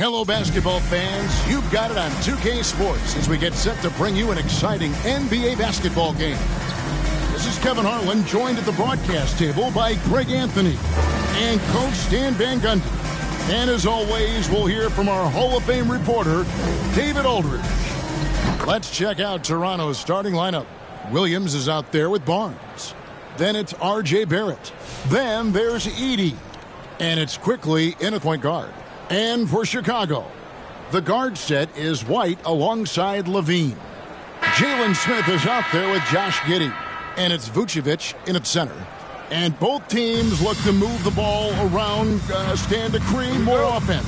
Hello, basketball fans. You've got it on 2K Sports as we get set to bring you an exciting NBA basketball game. This is Kevin Harlan, joined at the broadcast table by Greg Anthony and Coach Stan Van Gundy. And as always, we'll hear from our Hall of Fame reporter, David Aldridge. Let's check out Toronto's starting lineup. Williams is out there with Barnes. Then it's R.J. Barrett. Then there's Edey. And it's quickly in a point guard. And for Chicago, the guard set is White alongside Levine. Jalen Smith is out there with Josh Giddey. And it's Vucevic in at center. And both teams look to move the ball around, stand to create more offense.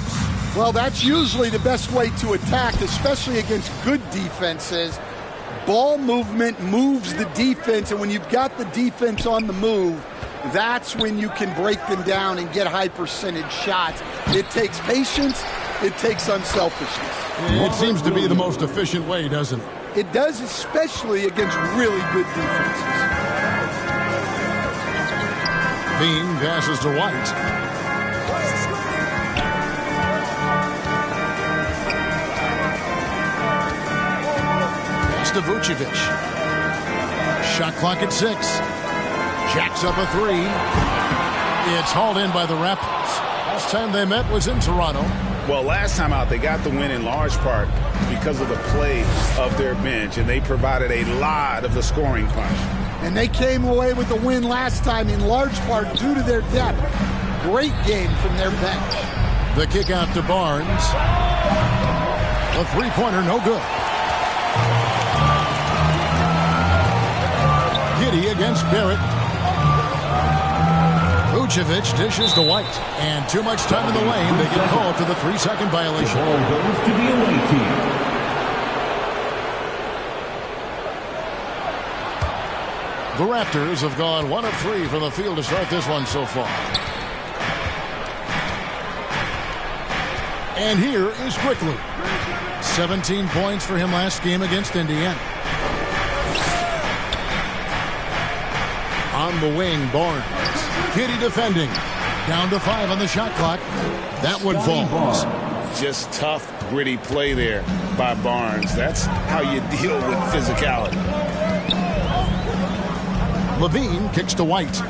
Well, that's usually the best way to attack, especially against good defenses. Ball movement moves the defense, and when you've got the defense on the move, that's when you can break them down and get high percentage shots. It takes patience. It takes unselfishness. It seems to be the most efficient way, doesn't it? It does, especially against really good defenses. Bean passes to White. Pass to Vucevic. Shot clock at 6. Jacks up a 3. It's hauled in by the Raptors. Last time they met was in Toronto. Well, last time out, they got the win in large part because of the play of their bench, and they provided a lot of the scoring punch. And they came away with the win last time in large part due to their depth. Great game from their bench. The kick out to Barnes. The three-pointer, no good. Giddey against Barrett. Vucevic dishes to White. And too much time in the lane. They get called to the 3-second violation. Ball goes to the away team. The Raptors have gone 1 of 3 from the field to start this one so far. And here is Quickly. 17 points for him last game against Indiana. On the wing, Barnes. Giddey defending. Down to 5 on the shot clock. That one falls. Just tough, gritty play there by Barnes. That's how you deal with physicality. Levine kicks to White.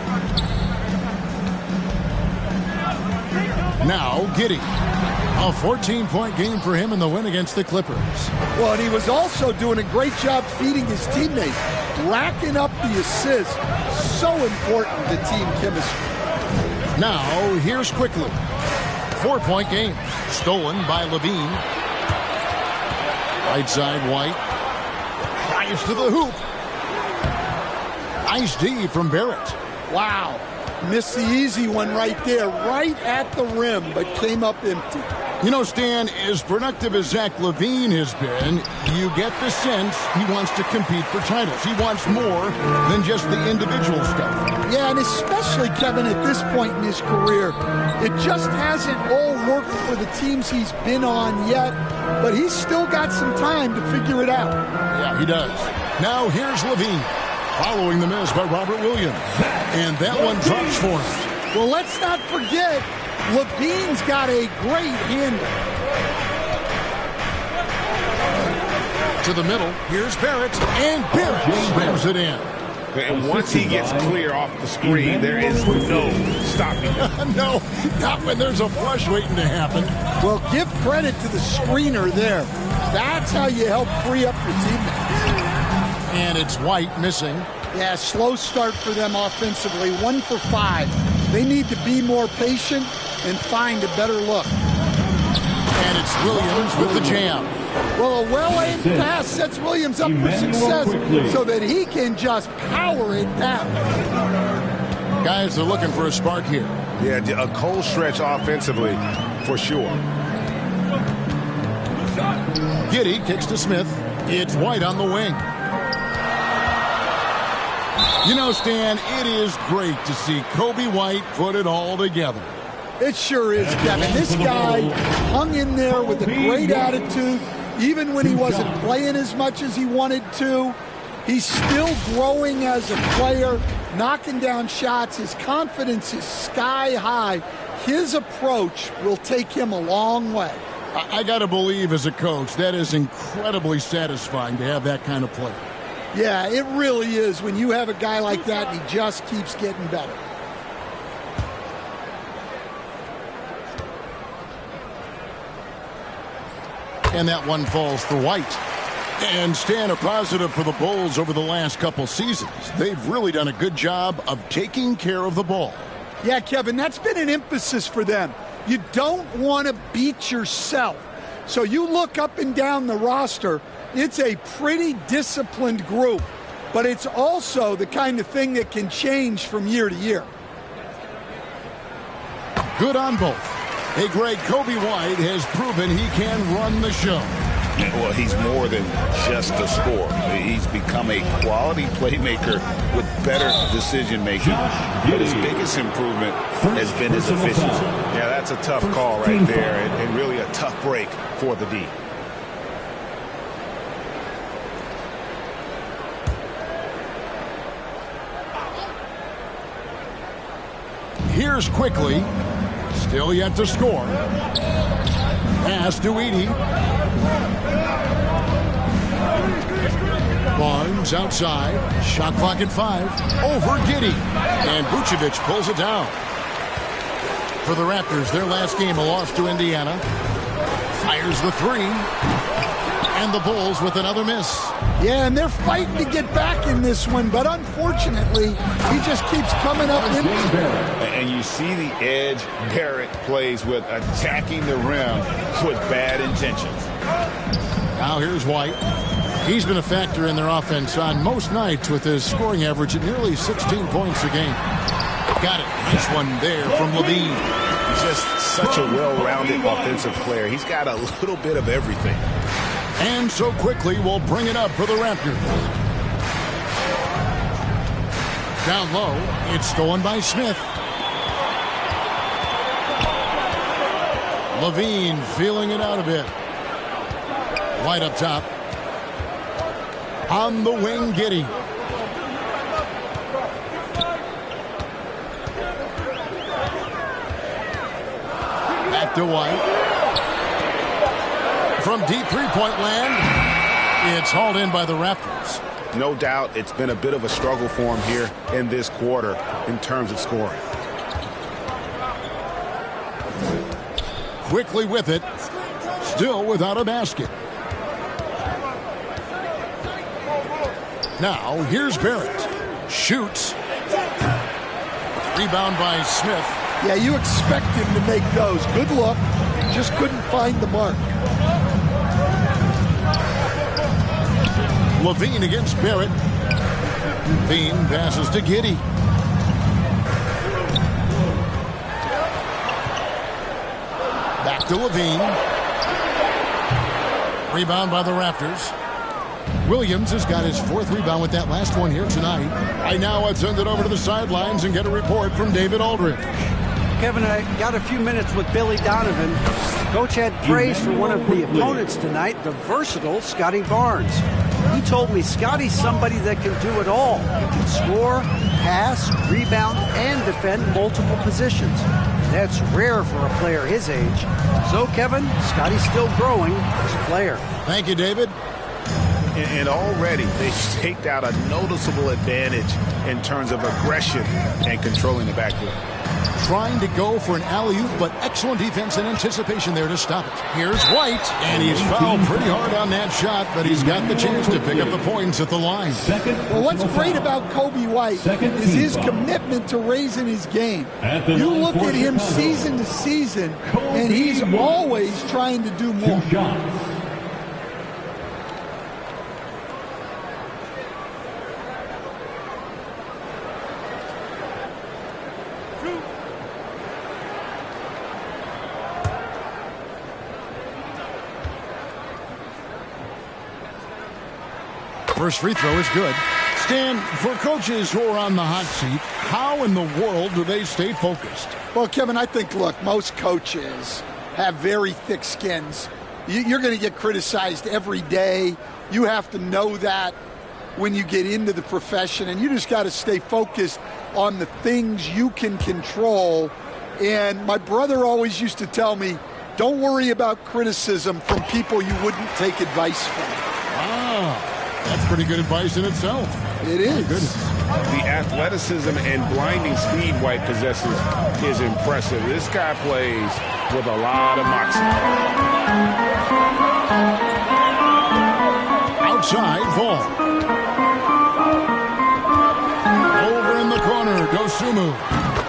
Now Giddey. A 14-point game for him in the win against the Clippers. Well, and he was also doing a great job feeding his teammates, racking up the assists. So important to team chemistry. Now, here's Quickly. 4-point game. Stolen by Levine. Right side, White. Drives to the hoop. Nice D from Barrett. Wow. Missed the easy one right there, right at the rim, but came up empty. You know, Stan, as productive as Zach LaVine has been, you get the sense he wants to compete for titles. He wants more than just the individual stuff. Yeah, and especially, Kevin, at this point in his career, it just hasn't all worked for the teams he's been on yet, but he's still got some time to figure it out. Yeah, he does. Now here's LaVine, following the miss by Robert Williams. And that one drops for him. Well, let's not forget, LaVine's got a great handle. To the middle, here's Barrett, and Barrett slams it in. And once he gets clear off the screen, there is no stopping him. No, not when there's a flush waiting to happen. Well, give credit to the screener there. That's how you help free up your teammates. And it's White missing. Yeah, slow start for them offensively. 1 for 5. They need to be more patient and find a better look. And it's Williams with the jam. Well, a well-aimed pass sets Williams up for success so that he can just power it down. Guys are looking for a spark here. Yeah, a cold stretch offensively, for sure. Giddey kicks to Smith. It's White on the wing. You know, Stan, it is great to see Kobe White put it all together. It sure is, Kevin. This guy hung in there with a great attitude, even when he wasn't playing as much as he wanted to. He's still growing as a player, knocking down shots. His confidence is sky high. His approach will take him a long way. I got to believe as a coach, that is incredibly satisfying to have that kind of play. Yeah, it really is when you have a guy like that and he just keeps getting better. And that one falls for White. And staying a positive for the Bulls over the last couple seasons. They've really done a good job of taking care of the ball. Yeah, Kevin, that's been an emphasis for them. You don't want to beat yourself. So you look up and down the roster, it's a pretty disciplined group, but it's also the kind of thing that can change from year to year. Good on both. Hey, Greg, Kobe White has proven he can run the show. Well, he's more than just a scorer. He's become a quality playmaker with better decision-making. But his biggest improvement has been his efficiency. Yeah, that's a tough call right there, and really a tough break for the D. Here's Quickly. Still yet to score. Pass to Edey. Barnes outside. Shot clock at 5. Over Giddey. And Vucevic pulls it down. For the Raptors, their last game, a loss to Indiana. Fires the 3. And the Bulls with another miss. Yeah, and they're fighting to get back in this one, but unfortunately, he just keeps coming up empty. And you see the edge Barrett plays with, attacking the rim with bad intentions. Now here's White. He's been a factor in their offense on most nights with his scoring average at nearly 16 points a game. Got it. Nice one there from Levine. He's just such a well-rounded offensive player. He's got a little bit of everything. And so Quickly will bring it up for the Raptors. Down low, it's stolen by Smith. Levine feeling it out a bit. White up top. On the wing, Giddey. Back to White. From deep three-point land, it's hauled in by the Raptors. No doubt it's been a bit of a struggle for him here in this quarter in terms of scoring. Quickly with it, still without a basket. Now, here's Barrett. Shoots. Rebound by Smith. Yeah, you expect him to make those. Good look. Just couldn't find the mark. Levine against Barrett. Levine passes to Giddey. Back to Levine. Rebound by the Raptors. Williams has got his 4th rebound with that last one here tonight. Right now, let's send it over to the sidelines and get a report from David Aldridge. Kevin, I got a few minutes with Billy Donovan. Coach had praise for one of the opponents tonight, the versatile Scotty Barnes. He told me Scotty's somebody that can do it all. He can score, pass, rebound, and defend multiple positions. That's rare for a player his age. So, Kevin, Scotty's still growing as a player. Thank you, David. And already they've staked out a noticeable advantage in terms of aggression and controlling the backcourt. Trying to go for an alley-oop, but excellent defense and anticipation there to stop it. Here's White, and he's fouled pretty hard on that shot, but he's got the chance to pick up the points at the line. Well, what's great about Kobe White is his commitment to raising his game. You look at him season to season, and he's always trying to do more. First free throw is good. Stan, for coaches who are on the hot seat, how in the world do they stay focused? Well, Kevin, I think, look, most coaches have very thick skins. You're going to get criticized every day. You have to know that when you get into the profession, and you just got to stay focused on the things you can control. And my brother always used to tell me, Don't worry about criticism from people you wouldn't take advice from. That's pretty good advice in itself. It is. The athleticism and blinding speed White possesses is impressive. This guy plays with a lot of moxie. Outside ball. Over in the corner, Dosunmu.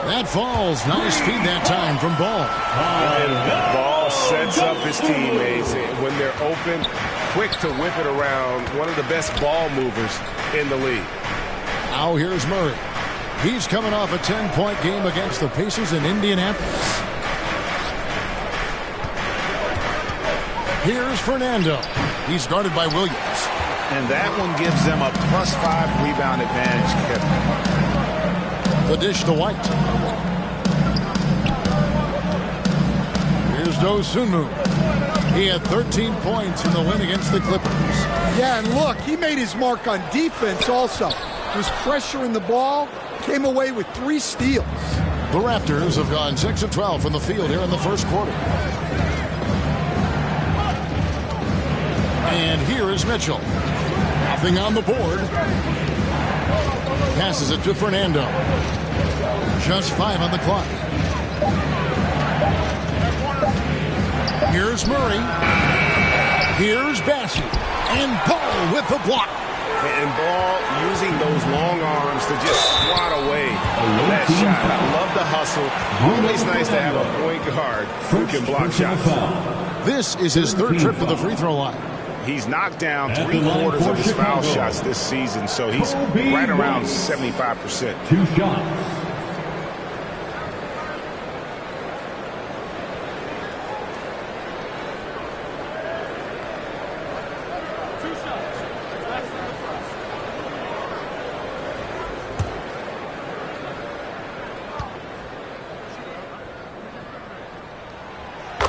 That falls. Nice feed that time from Ball. And Ball sets up his teammates when they're open, quick to whip it around. One of the best ball movers in the league. Now here's Murray. He's coming off a 10-point game against the Pacers in Indianapolis. Here's Fernando. He's guarded by Williams. And that one gives them a +5 rebound advantage, Kevin. The dish to White. Here's Dosunmu. He had 13 points in the win against the Clippers. Yeah, and look, he made his mark on defense also. Was pressuring the ball, came away with 3 steals. The Raptors have gone 6 of 12 from the field here in the first quarter. And here is Mitchell. Nothing on the board. Passes it to Fernando. Just 5 on the clock. Here's Murray. Here's Bassey. And Ball with the block. And Ball using those long arms to just swat away that shot. I love the hustle. Always nice to have a point guard who can block shots. This is his 3rd trip to the free throw line. He's knocked down 3/4 of his foul shots this season, so he's right around 75%. 2 shots.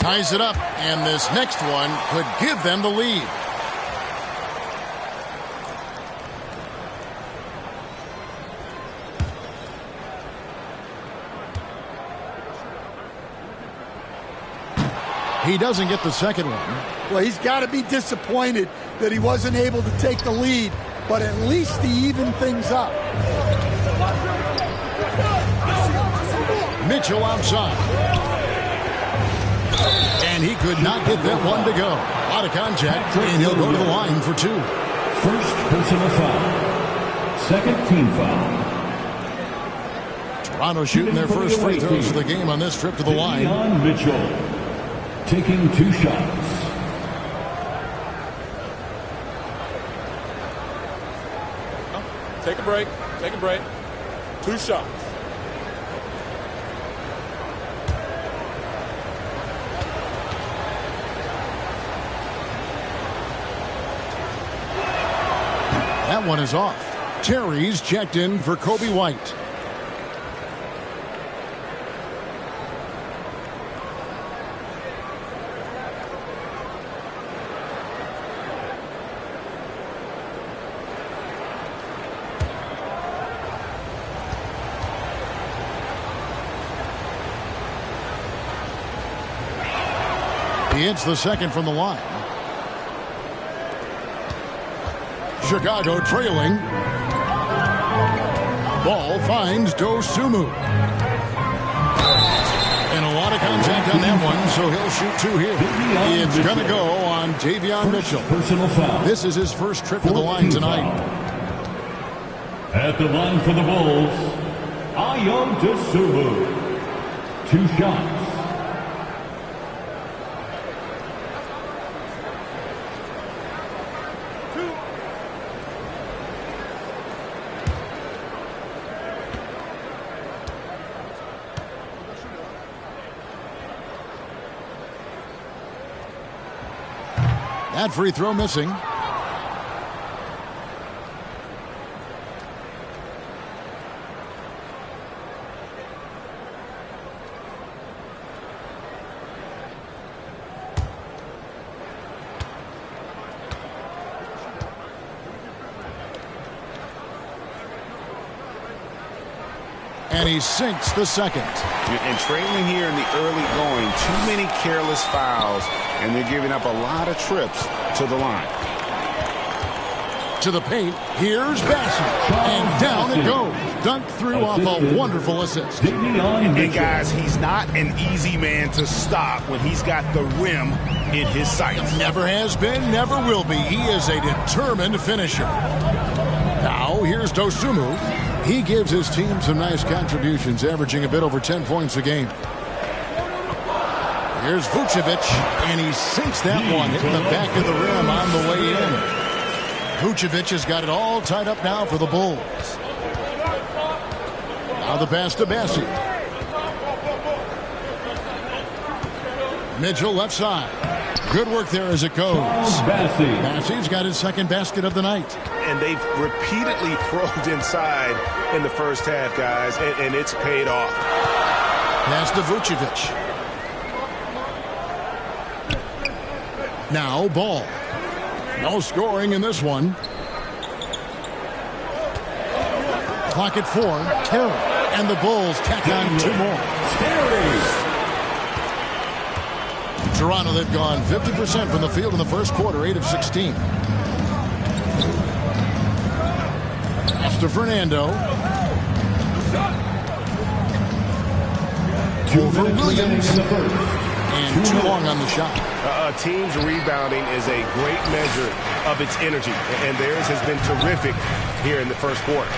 Ties it up, and this next one could give them the lead. He doesn't get the second one. Well, he's got to be disappointed that he wasn't able to take the lead, but at least he evened things up. Mitchell outside. And he could not get that one to go. Out of contact, and he'll go to the line for 2. First personal foul. Second team foul. Toronto shooting their first free throws of the game on this trip to the line. Mitchell taking 2 shots. Take a break. Take a break. 2 shots. That one is off. Terry's checked in for Kobe White. He hits the second from the line. Chicago trailing. Ball finds Dosunmu. And a lot of contact on that one, so he'll shoot 2 here. It's going to go on Davion Mitchell. Personal foul. This is his first trip to the line tonight. At the line for the Bulls, Ayo Dosunmu. 2 shots. That free throw missing. And he sinks the second. And trailing here in the early going, too many careless fouls, and they're giving up a lot of trips to the line. To the paint, here's Bassett, and down it goes. Dunked through off a wonderful assist. And guys, he's not an easy man to stop when he's got the rim in his sights. Never has been, never will be. He is a determined finisher. Now, here's Dosunmu. He gives his team some nice contributions, averaging a bit over 10 points a game. Here's Vucevic, and he sinks that one, hitting the back of the rim on the way in. Vucevic has got it all tied up now for the Bulls. Now the pass to Bassett. Mitchell left side. Good work there as it goes. Bassett's got his second basket of the night. And they've repeatedly probed inside in the first half, guys, and it's paid off. Pass to Vucevic. Now Ball. No scoring in this one. Clock at 4. Terry. And the Bulls tack on 2 more. Toronto, they've gone 50% from the field in the first quarter, 8 of 16. Pass to Fernando. Over Williams. And too long on the shot. A team's rebounding is a great measure of its energy, and theirs has been terrific here in the first quarter.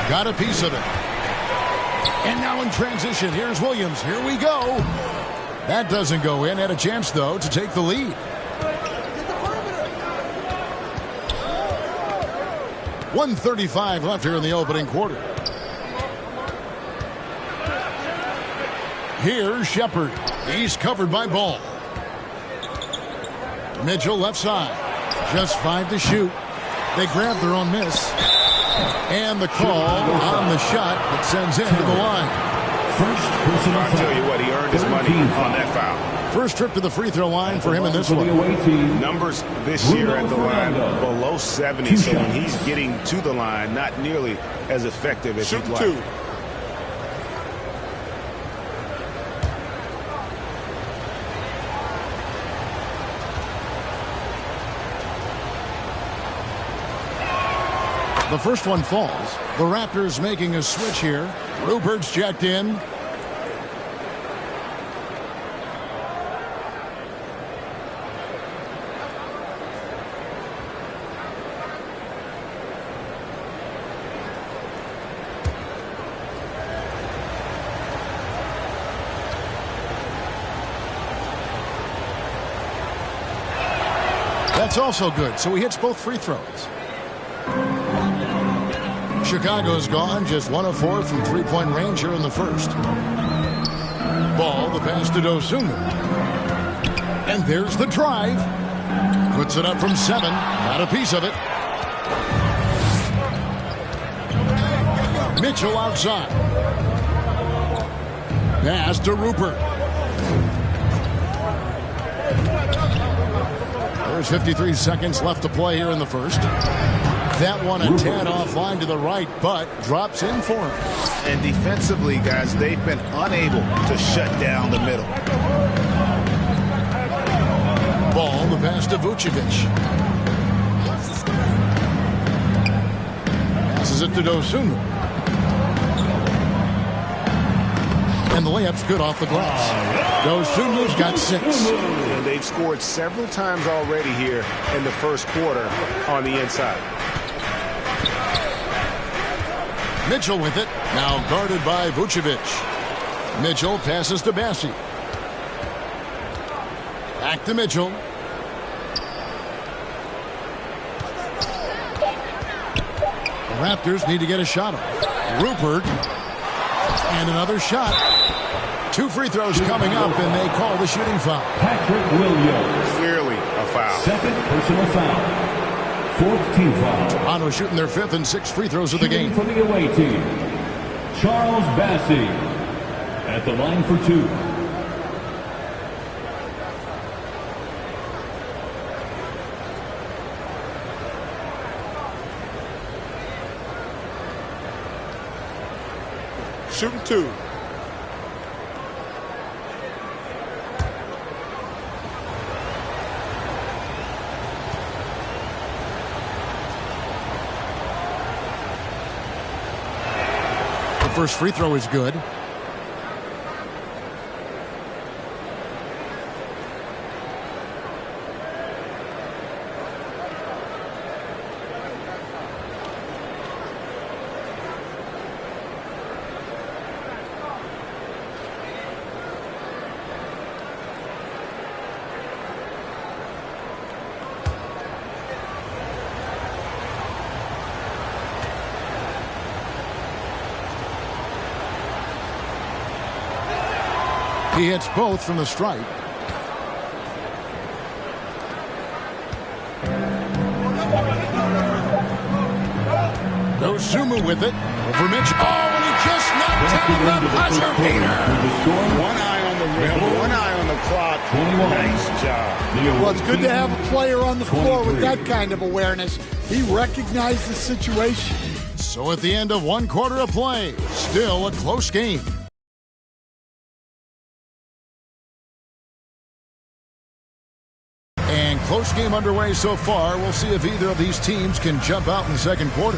Got a piece of it. And now in transition, here's Williams. Here we go. That doesn't go in. Had a chance, though, to take the lead. .135 left here in the opening quarter. Here's Shepard. He's covered by Ball. Mitchell left side. Just 5 to shoot. They grab their own miss. And the call on the shot that sends him to the line. I'll tell you what, he earned his money on that foul. First trip to the free throw line for him in this one. Numbers this year at the line below 70, so when he's getting to the line, not nearly as effective as he'd like. The first one falls. The Raptors making a switch here. Rupert's checked in. That's also good, so he hits both free throws. Chicago's gone just 1 of 4 from three-point range here in the first. Ball, the pass to Dosunmu. And there's the drive. Puts it up from 7. Got a piece of it. Mitchell outside. Pass to Rupert. There's 53 seconds left to play here in the first. That one a tad offline to the right, but drops in for him. And defensively, guys, they've been unable to shut down the middle. Ball, the pass to Vucevic. Passes it to Dosunmu. And the layup's good off the glass. Dosunmu's got 6. And they've scored several times already here in the first quarter on the inside. Mitchell with it. Now guarded by Vucevic. Mitchell passes to Bassett. Back to Mitchell. The Raptors need to get a shot off. Rupert. And another shot. 2 free throws coming up, and they call the shooting foul. Patrick Williams. Clearly a foul. Second personal foul. 4th team foul. Toronto shooting their 5th and 6th free throws of the game. From the away team, Charles Bassey at the line for 2. shooting 2. The first free throw is good. He hits both from the stripe. Dosunmu with it. Over Mitch. Oh, and he just knocked down the buzzer beater. One eye on the rim, one eye on the clock. Nice job. Well, it's good to have a player on the floor with that kind of awareness. He recognized the situation. So at the end of 1 quarter of play, still a close game. And close game underway so far. We'll see if either of these teams can jump out in the second quarter.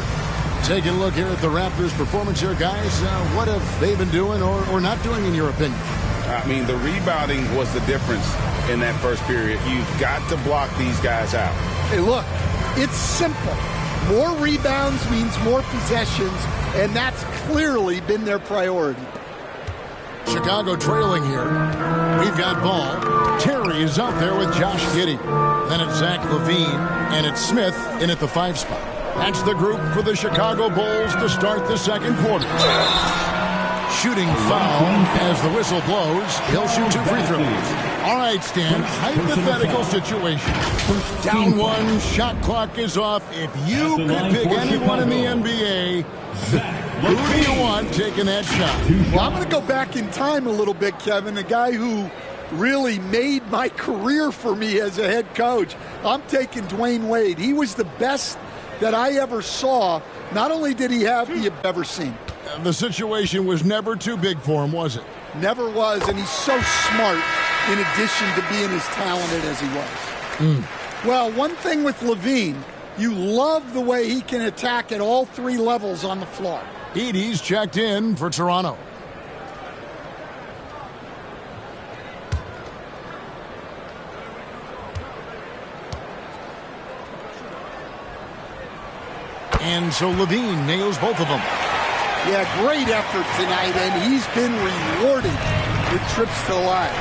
Taking a look here at the Raptors' performance here, guys. What have they been doing or not doing, in your opinion? I mean, the rebounding was the difference in that first period. You've got to block these guys out. Hey, look, it's simple. More rebounds means more possessions, and that's clearly been their priority. Chicago trailing here. We've got ball. Terry is out there with Josh Giddey. Then it's Zach LaVine, and it's Smith in at the 5 spot. That's the group for the Chicago Bulls to start the second quarter. Shooting foul as the whistle blows. He'll shoot 2 free throws. All right, Stan, hypothetical situation. Down 1, shot clock is off. If you could pick anyone in the NBA, who do you want taking that shot? Well, I'm going to go back in time a little bit, Kevin. A guy who really made my career for me as a head coach. I'm taking Dwayne Wade. He was the best that I ever saw. Not only did he have the you've ever seen. The situation was never too big for him, was it? Never was, and he's so smart in addition to being as talented as he was. Well, one thing with LaVine, you love the way he can attack at all 3 levels on the floor. Edey's checked in for Toronto. And so LaVine nails both of them. Yeah, great effort tonight, and he's been rewarded with trips to the line.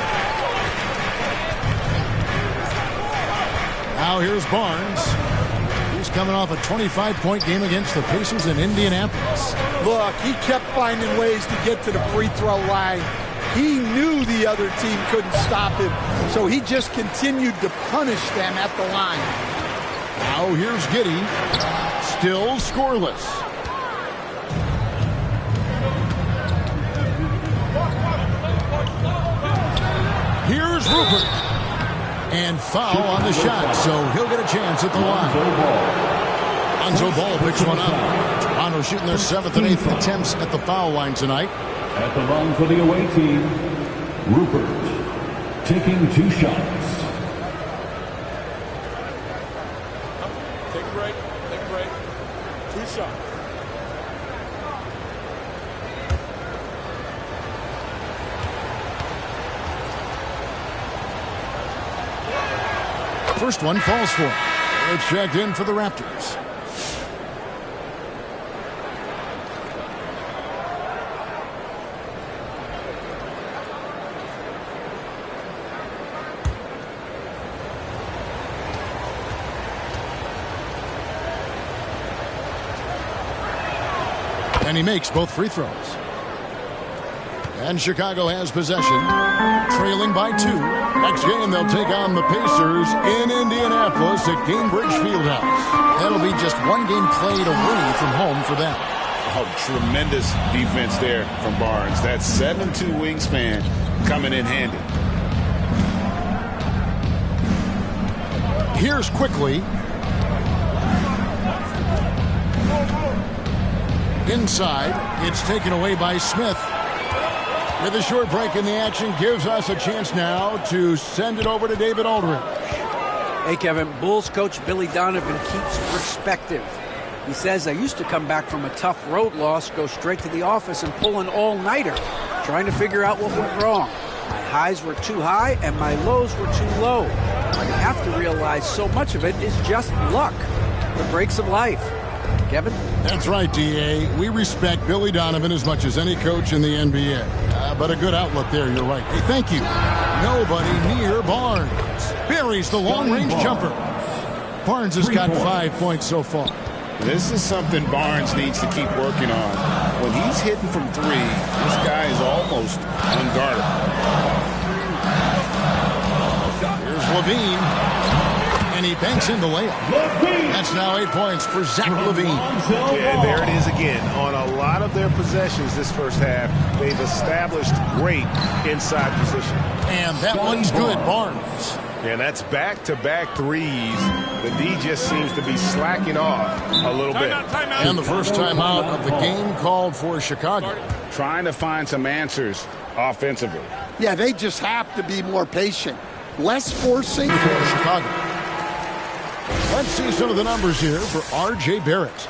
Now here's Barnes. He's coming off a 25-point game against the Pacers in Indianapolis. Look, he kept finding ways to get to the free throw line. He knew the other team couldn't stop him, so he just continued to punish them at the line. Now here's Giddey. Still scoreless. Here's Rupert. And foul on the shot, so he'll get a chance at the line. Lonzo Ball picks one up. Toronto shooting their 7th and 8th attempts at the foul line tonight. At the line for the away team, Rupert taking 2 shots. Take a break. Take a break. 2 shots. First one falls for him. It's checked in for the Raptors. And he makes both free throws. And Chicago has possession, trailing by 2. Next game, they'll take on the Pacers in Indianapolis at Gainbridge Fieldhouse. That'll be just 1 game played away from home for them. Oh, tremendous defense there from Barnes. That 7'2" wingspan coming in handy. Here's quickly. Inside, it's taken away by Smith. With a short break in the action, gives us a chance now to send it over to David Aldridge. Hey, Kevin, Bulls coach Billy Donovan keeps perspective. He says, I used to come back from a tough road loss, go straight to the office and pull an all-nighter, trying to figure out what went wrong. My highs were too high and my lows were too low. You have to realize so much of it is just luck, the breaks of life. Kevin? That's right, D.A. We respect Billy Donovan as much as any coach in the NBA. But a good outlook there, you're right. Hey, thank you. Nobody near Barnes. Buries the long-range jumper. Barnes has got 5 points so far. This is something Barnes needs to keep working on. When he's hitting from three, this guy is almost unguardable. Here's Levine. And he banks in the layup. That's now 8 points for Zach Levine. Yeah, there it is again. On a lot of their possessions this first half, they've established great inside position. And that one's good, Barnes. And that's back-to-back threes. The D just seems to be slacking off a little bit. And the first timeout of the game called for Chicago. Trying to find some answers offensively. Yeah, they just have to be more patient. Less forcing. For Chicago. Let's see some of the numbers here for R.J. Barrett.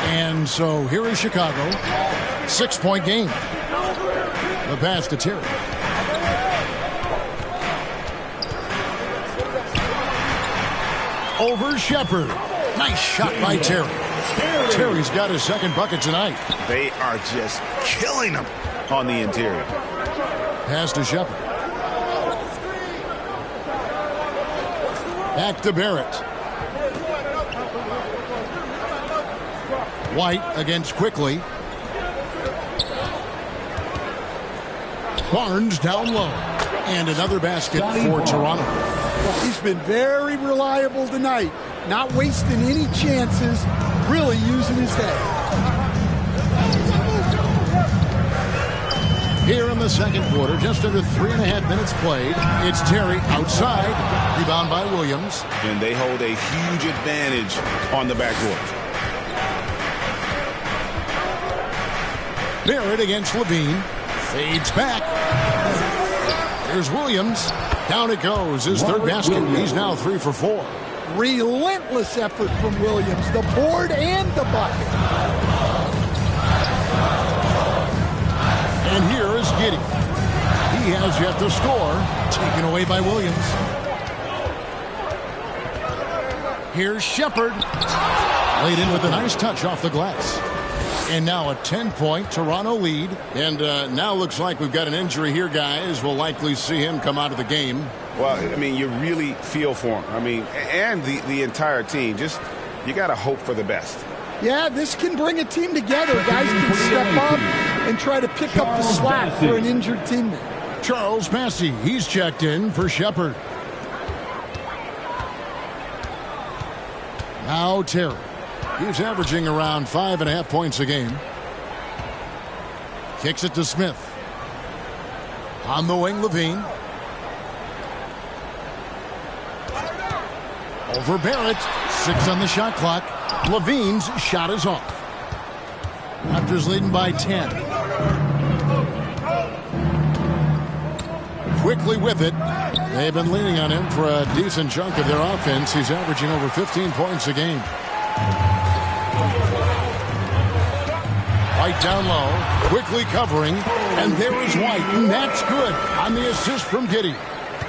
And so here is Chicago. 6-point game. The pass to Terry. Over Shepard. Nice shot by Terry. Terry's got his second bucket tonight. They are just killing him on the interior. Pass to Shepard. Back to Barrett. White against Quickly. Barnes down low. And another basket for Toronto. Well, he's been very reliable tonight. Not wasting any chances. Really using his head. Here in the second quarter, just under 3.5 minutes played. It's Terry outside. Rebound by Williams. And they hold a huge advantage on the backcourt. Barrett against Levine. Fades back. Here's Williams. Down it goes. His third basket. He's now 3 for 4. Relentless effort from Williams. The board and the bucket. And here is Giddey. He has yet to score. Taken away by Williams. Here's Shepard. Laid in with a nice touch off the glass. And now a 10-point Toronto lead. And now looks like we've got an injury here, guys. We'll likely see him come out of the game. Well, I mean, you really feel for him. I mean, and the entire team. Just, you got to hope for the best. Yeah, this can bring a team together. Guys can step up and try to pick up the slack for an injured teammate. Charles Massey, he's checked in for Shepard. Now Terry. He's averaging around 5.5 points a game. Kicks it to Smith. On the wing, Levine. Over Barrett. 6 on the shot clock. Levine's shot is off. Raptors leading by 10. Quickly with it. They've been leaning on him for a decent chunk of their offense. He's averaging over 15 points a game. White down low, quickly covering, and there is White, and that's good on the assist from Giddey.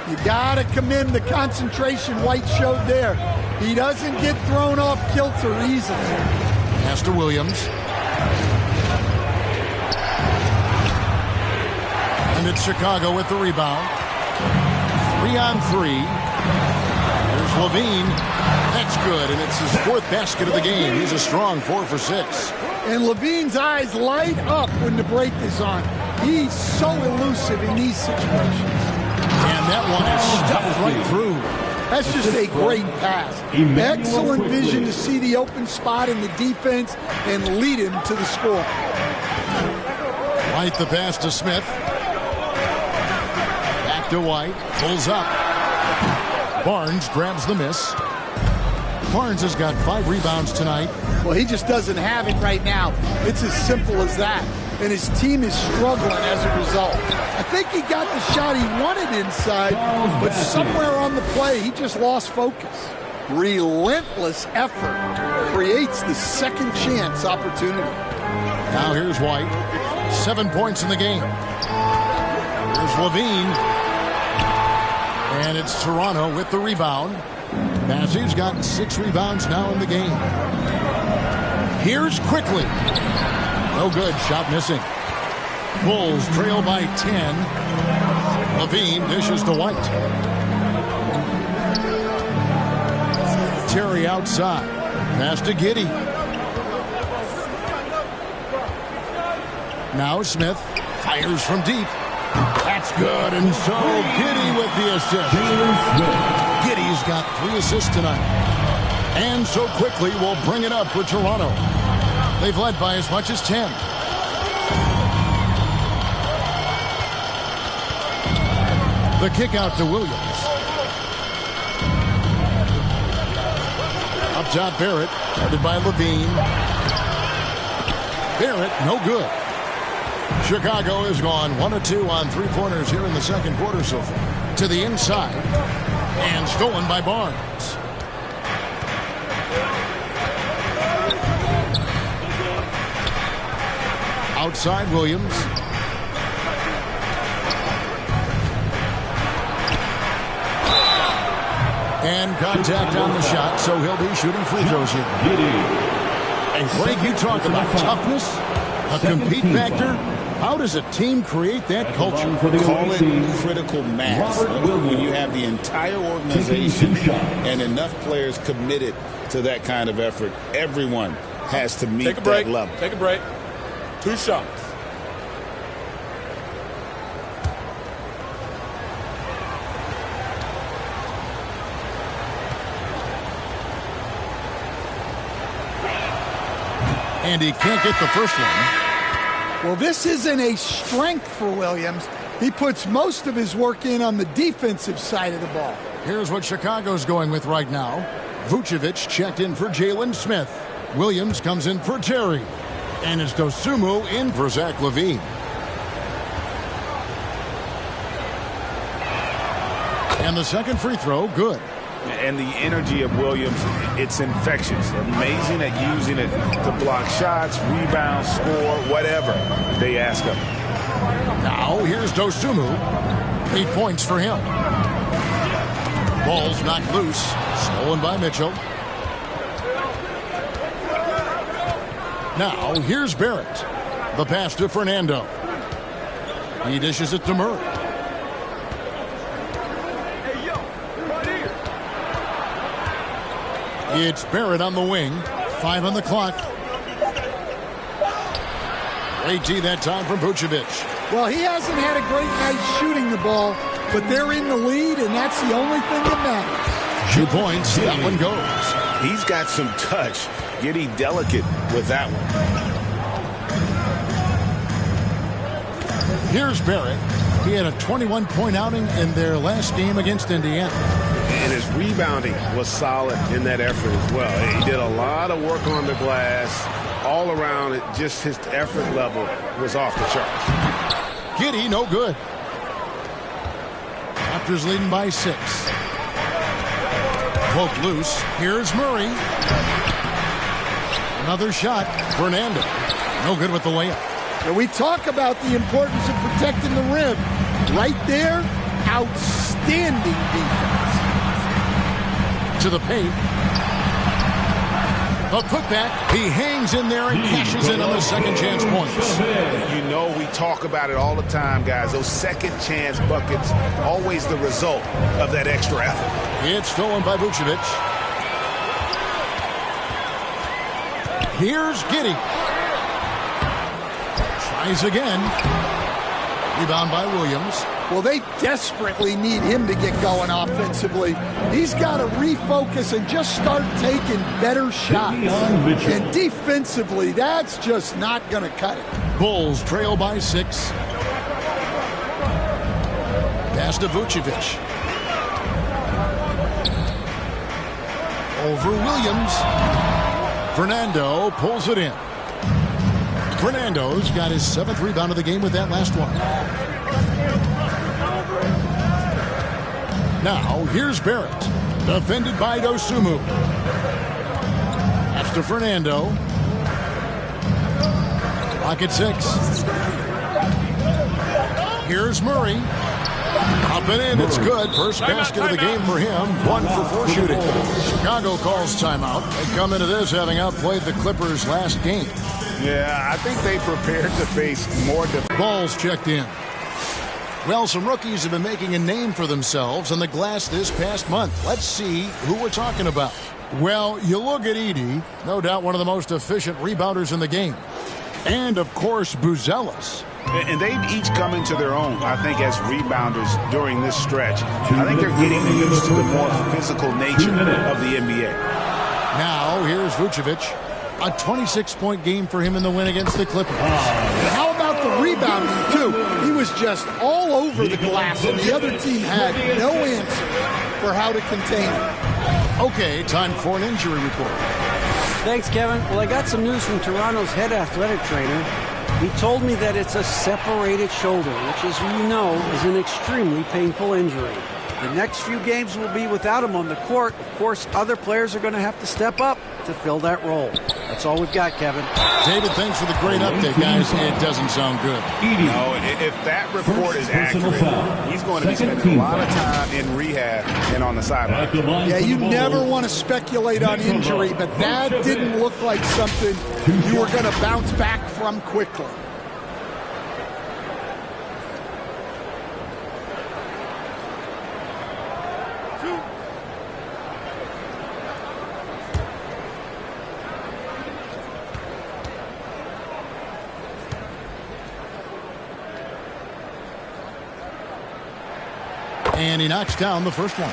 You got to commend the concentration White showed there. He doesn't get thrown off kilter easily. Pass to Williams. And it's Chicago with the rebound. 3 on 3. There's Levine. That's good, and it's his 4th basket of the game. He's a strong 4 for 6. And Levine's eyes light up when the break is on. He's so elusive in these situations. And that one is stuffed right through. That's just a great pass. Excellent vision to see the open spot in the defense and lead him to the score. White the pass to Smith. Back to White. Pulls up. Barnes grabs the miss. Barnes has got 5 rebounds tonight. Well, he just doesn't have it right now. It's as simple as that. And his team is struggling as a result. I think he got the shot he wanted inside, but somewhere on the play, he just lost focus. Relentless effort creates the second chance opportunity. Now here's White. 7 points in the game. Here's Levine. And it's Toronto with the rebound. Massey's got 6 rebounds now in the game. Here's Quickly. No good. Shot missing. Bulls trail by 10. Levine dishes to White. Terry outside. Pass to Giddey. Now Smith fires from deep. That's good. And so Giddey with the assist. Giddey's got 3 assists tonight. And so Quickly will bring it up for Toronto. They've led by as much as 10. The kick out to Williams. Up top, Barrett. Guarded by Levine. Barrett, no good. Chicago has gone 1 of 2 on 3-pointers here in the second quarter so far. To the inside. And stolen by Barnes. Outside Williams. And contact on the shot, so he'll be shooting free throws here. And Greg, you talk about toughness, a compete factor. How does a team create that culture? Call it critical mass. When you have the entire organization and enough players committed to that kind of effort, everyone has to meet that level. Take a break. 2 shots. And he can't get the first one. Well, this isn't a strength for Williams. He puts most of his work in on the defensive side of the ball. Here's what Chicago's going with right now. Vucevic checked in for Jalen Smith. Williams comes in for Terry. And it's Dosunmu in for Zach LaVine. And the second free throw, good. And the energy of Williams, it's infectious. Amazing at using it to block shots, rebound, score, whatever they ask him. Now here's Dosunmu. 8 points for him. Ball's knocked loose. Stolen by Mitchell. Now here's Barrett. The pass to Fernando. He dishes it to Murray. It's Barrett on the wing. 5 on the clock. Great D that time from Vucevic. Well, he hasn't had a great night shooting the ball, but they're in the lead, and that's the only thing that matters. 2 points. That one goes. He's got some touch. Getting delicate with that one. Here's Barrett. He had a 21-point outing in their last game against Indiana. And his rebounding was solid in that effort as well. He did a lot of work on the glass. All around it, just his effort level was off the charts. Giddey, no good. Raptors leading by 6. Poke loose. Here's Murray. Another shot. Fernando. No good with the layup. And we talk about the importance of protecting the rim. Right there, outstanding defense. To the paint. A putback. He hangs in there and cashes in on the second chance points. You know we talk about it all the time, guys. Those second chance buckets, always the result of that extra effort. It's stolen by Vucevic. Here's Giddey. Tries again. Rebound by Williams. Well, they desperately need him to get going offensively. He's got to refocus and just start taking better shots. And defensively, that's just not going to cut it. Bulls trail by 6. Pass to Vucevic. Over Williams. Fernando pulls it in. Fernando's got his 7th rebound of the game with that last one. Now, here's Barrett. Defended by Dosunmu. That's to Fernando. Rocket 6. Here's Murray. Up and in, it's good. First basket of the game for him. 1 for 4 shooting. Chicago calls timeout. They come into this having outplayed the Clippers last game. Yeah, I think they prepared to face more. Balls checked in. Well, some rookies have been making a name for themselves on the glass this past month. Let's see who we're talking about. Well, you look at Edey, no doubt one of the most efficient rebounders in the game. And, of course, Buzelis. And they've each come into their own, I think, as rebounders during this stretch. I think they're getting used to the more physical nature of the NBA. Now, here's Vucevic. A 26-point game for him in the win against the Clippers. And how about the rebounding, too? He was just all over the glass, and the other team had no answer for how to contain him. Okay, time for an injury report. Thanks, Kevin. Well, I got some news from Toronto's head athletic trainer. He told me that it's a separated shoulder, which, as you know, is an extremely painful injury. The next few games will be without him on the court. Of course, other players are going to have to step up to fill that role. That's all we've got, Kevin. David, thanks for the great update, guys. It doesn't sound good. No, if that report is accurate, he's going to be spending a lot of time in rehab and on the sideline. Yeah, you never want to speculate on injury, but that didn't look like something you were going to bounce back from quickly. And he knocks down the first one.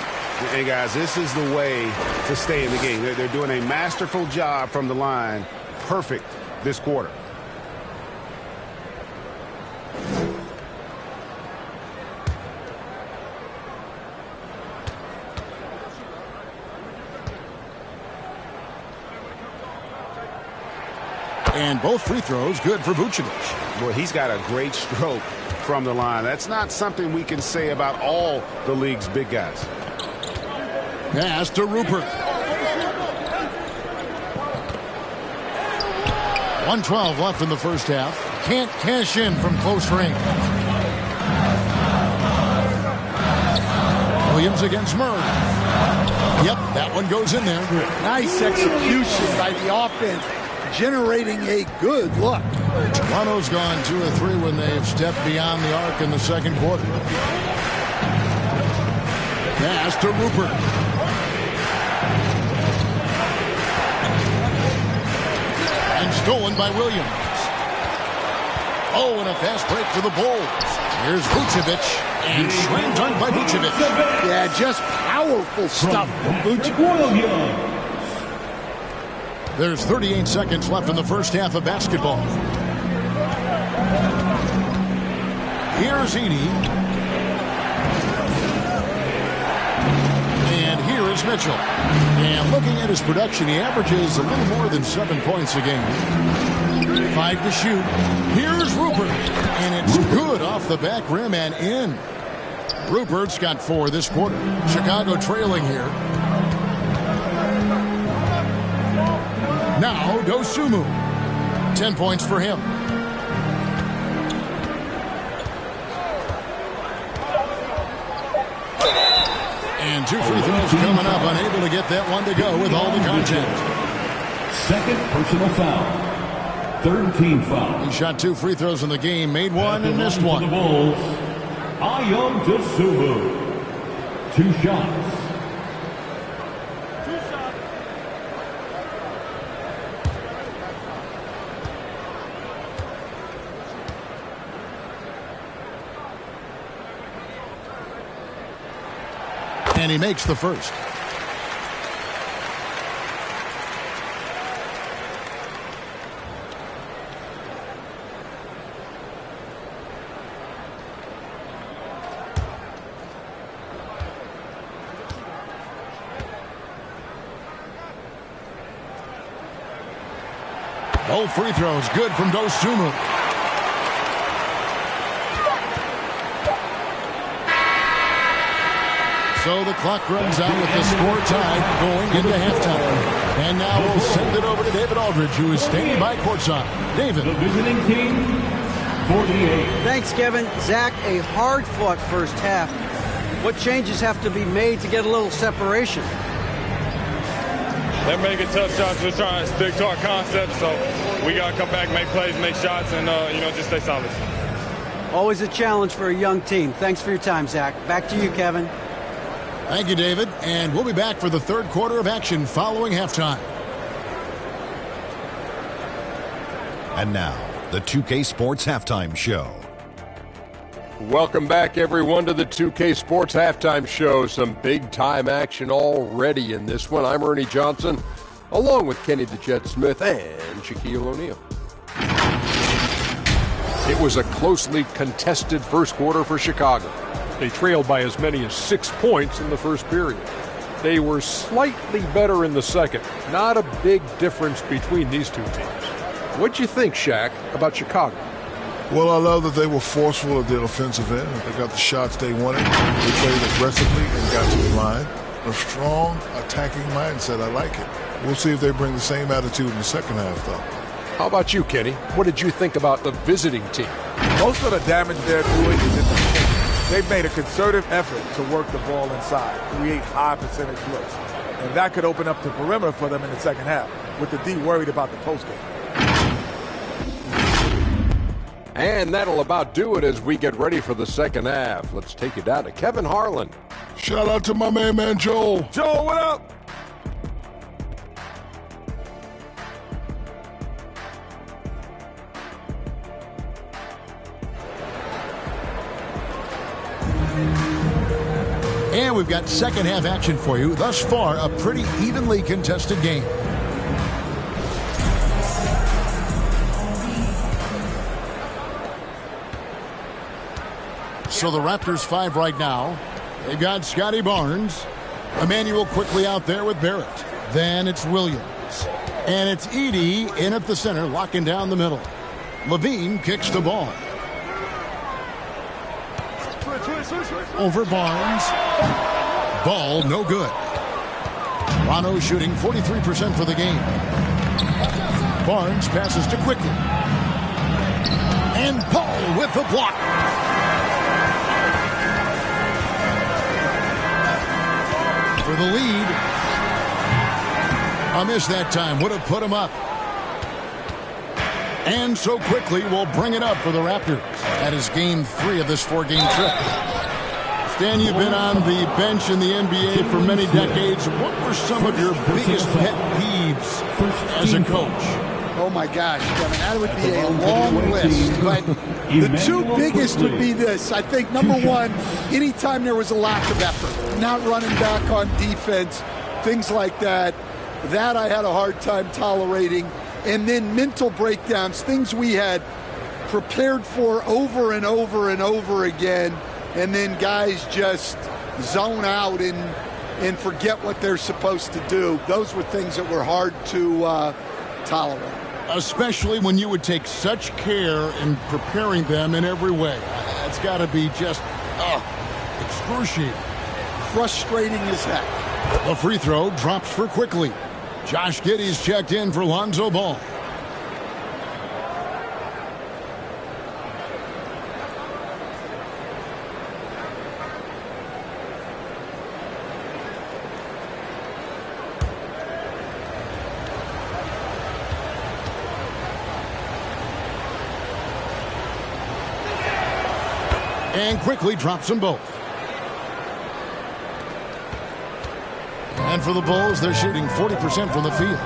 Hey, guys, this is the way to stay in the game. They're doing a masterful job from the line. Perfect this quarter. And both free throws good for Vucevic. Boy, he's got a great stroke from the line. That's not something we can say about all the league's big guys. Pass to Rupert. 1:12 left in the first half. Can't cash in from close range. Williams against Murray. Yep, that one goes in there. Nice execution by the offense, generating a good look. Toronto's gone 2 of 3 when they've stepped beyond the arc in the second quarter. Pass to Rupert. And stolen by Williams. Oh, and a fast break for the Bulls. Here's Vucevic. And slam dunk by Vucevic. Yeah, just powerful stuff from Vucevic. There's 38 seconds left in the first half of basketball. Here's Edey. And here is Mitchell. And looking at his production, he averages a little more than 7 points a game. 5 to shoot. Here's Rupert. And it's good off the back rim and in. Rupert's got 4 this quarter. Chicago trailing here. Now, Dosunmu. 10 points for him. And 2 free throws coming up. Unable to get that one to go with all the contact. Second personal foul. Third team foul. He shot 2 free throws in the game, made one and missed one. For the Bulls, Dosunmu. 2 shots. And he makes the first. Both free throws good from Dosunmu. So the clock runs out with the score tied going into halftime. And now we'll send it over to David Aldridge, who is standing by courtside. David. The visiting team, 48. Thanks, Kevin. Zach, a hard-fought first half. What changes have to be made to get a little separation? They're making tough shots. We're trying to stick to our concept, so we got to come back, make plays, make shots, and, just stay solid. Always a challenge for a young team. Thanks for your time, Zach. Back to you, Kevin. Thank you, David. And we'll be back for the third quarter of action following halftime. And now, the 2K Sports Halftime Show. Welcome back, everyone, to the 2K Sports Halftime Show. Some big-time action already in this one. I'm Ernie Johnson, along with Kenny the Jet Smith and Shaquille O'Neal. It was a closely contested first quarter for Chicago. They trailed by as many as 6 points in the first period. They were slightly better in the second. Not a big difference between these two teams. What'd you think, Shaq, about Chicago? Well, I love that they were forceful at the offensive end. They got the shots they wanted. They played aggressively and got to the line. A strong attacking mindset. I like it. We'll see if they bring the same attitude in the second half, though. How about you, Kenny? What did you think about the visiting team? Most of the damage they're doing is in the paint. They've made a concerted effort to work the ball inside, create high percentage looks. And that could open up the perimeter for them in the second half, with the D worried about the postgame. And that'll about do it as we get ready for the second half. Let's take it down to Kevin Harlan. Shout out to my man Joel. Joel, what up? And we've got second half action for you. Thus far, a pretty evenly contested game. So the Raptors 5 right now. They've got Scotty Barnes. Emmanuel quickly out there with Barrett. Then it's Williams. And it's Edey in at the center, locking down the middle. Levine kicks the ball. Over Barnes. Ball no good. Rono shooting 43% for the game. Barnes passes to Quickly. And Paul with the block. For the lead. A miss that time. Would have put him up. And so Quickly will bring it up for the Raptors. That is game 3 of this 4-game trip. Stan, you've been on the bench in the NBA for many decades. What were some of your biggest pet peeves as a coach? Oh, my gosh, Kevin, that would be a long list. But the two biggest would be this. I think, number one, anytime there was a lack of effort, not running back on defense, things like that, that I had a hard time tolerating. And then mental breakdowns, things we had prepared for over and over and over again, and then guys just zone out and forget what they're supposed to do. Those were things that were hard to tolerate. Especially when you would take such care in preparing them in every way. It's got to be just excruciating. Frustrating as heck. The free throw drops for Quickly. Josh Giddey's checked in for Lonzo Ball. And Quickly drops them both. And for the Bulls, they're shooting 40% from the field.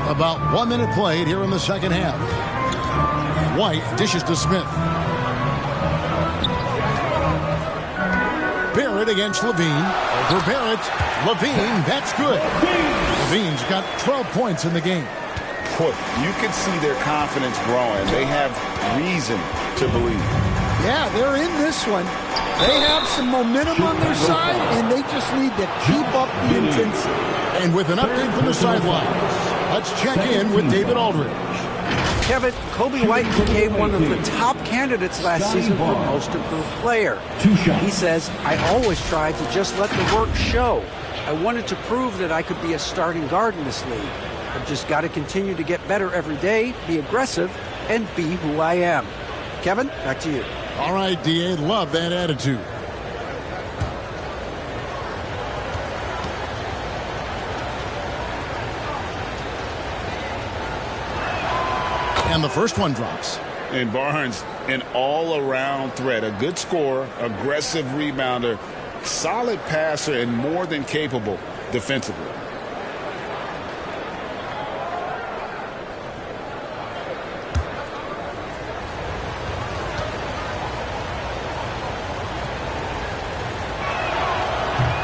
About 1 minute played here in the second half. White dishes to Smith. Barrett against Levine. Over Barrett. Levine, that's good. Levine's got 12 points in the game. Boy, you can see their confidence growing. They have reason to believe. Yeah, they're in this one. They have some momentum on their side, and they just need to keep up the intensity. And with an update from the sidelines, let's check in with David Aldridge. Kevin, Kobe White became one of the top candidates last season for Most Improved Player. He says, I always tried to just let the work show. I wanted to prove that I could be a starting guard in this league. I've just got to continue to get better every day, be aggressive, and be who I am. Kevin, back to you. All right, D.A., love that attitude. And the first one drops. And Barnes, an all-around threat. A good scorer, aggressive rebounder, solid passer, and more than capable defensively.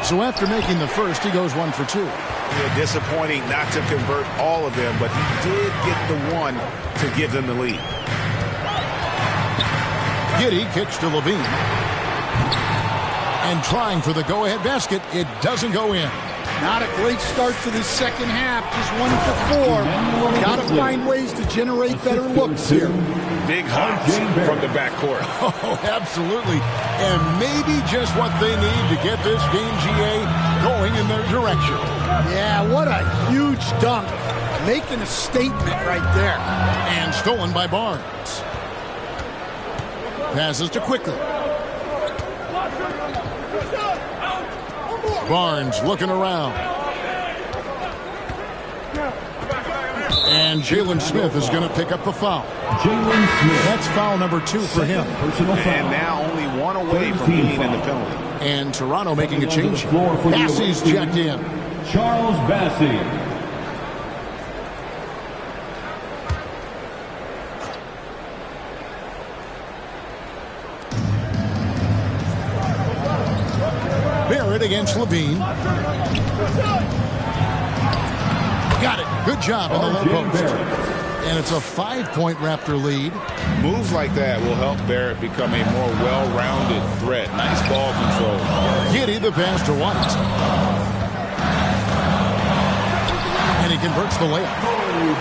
So after making the first, he goes 1 for 2. Yeah, disappointing not to convert all of them, but he did get the one to give them the lead. Giddey kicks to Levine. And trying for the go-ahead basket, it doesn't go in. Not a great start to the second half, just 1 for 4. Got to find ways to generate better looks here. Big hops from the backcourt. Oh, absolutely. And maybe just what they need to get this game, GA, going in their direction. Yeah, what a huge dunk. Making a statement right there. And stolen by Barnes. Passes to Quickly. Barnes looking around. And Jalen Smith is going to pick up the foul. Jalen Smith. That's foul number 2 for him. And now only one away from being in the penalty. And Toronto making a change. Bassey's checked in. Charles Bassey. Barrett against Levine. Got it. Good job in the low post. And it's a 5-point Raptor lead. Moves like that will help Barrett become a more well-rounded threat. Nice ball control. Giddey the pass to White. And he converts the layup.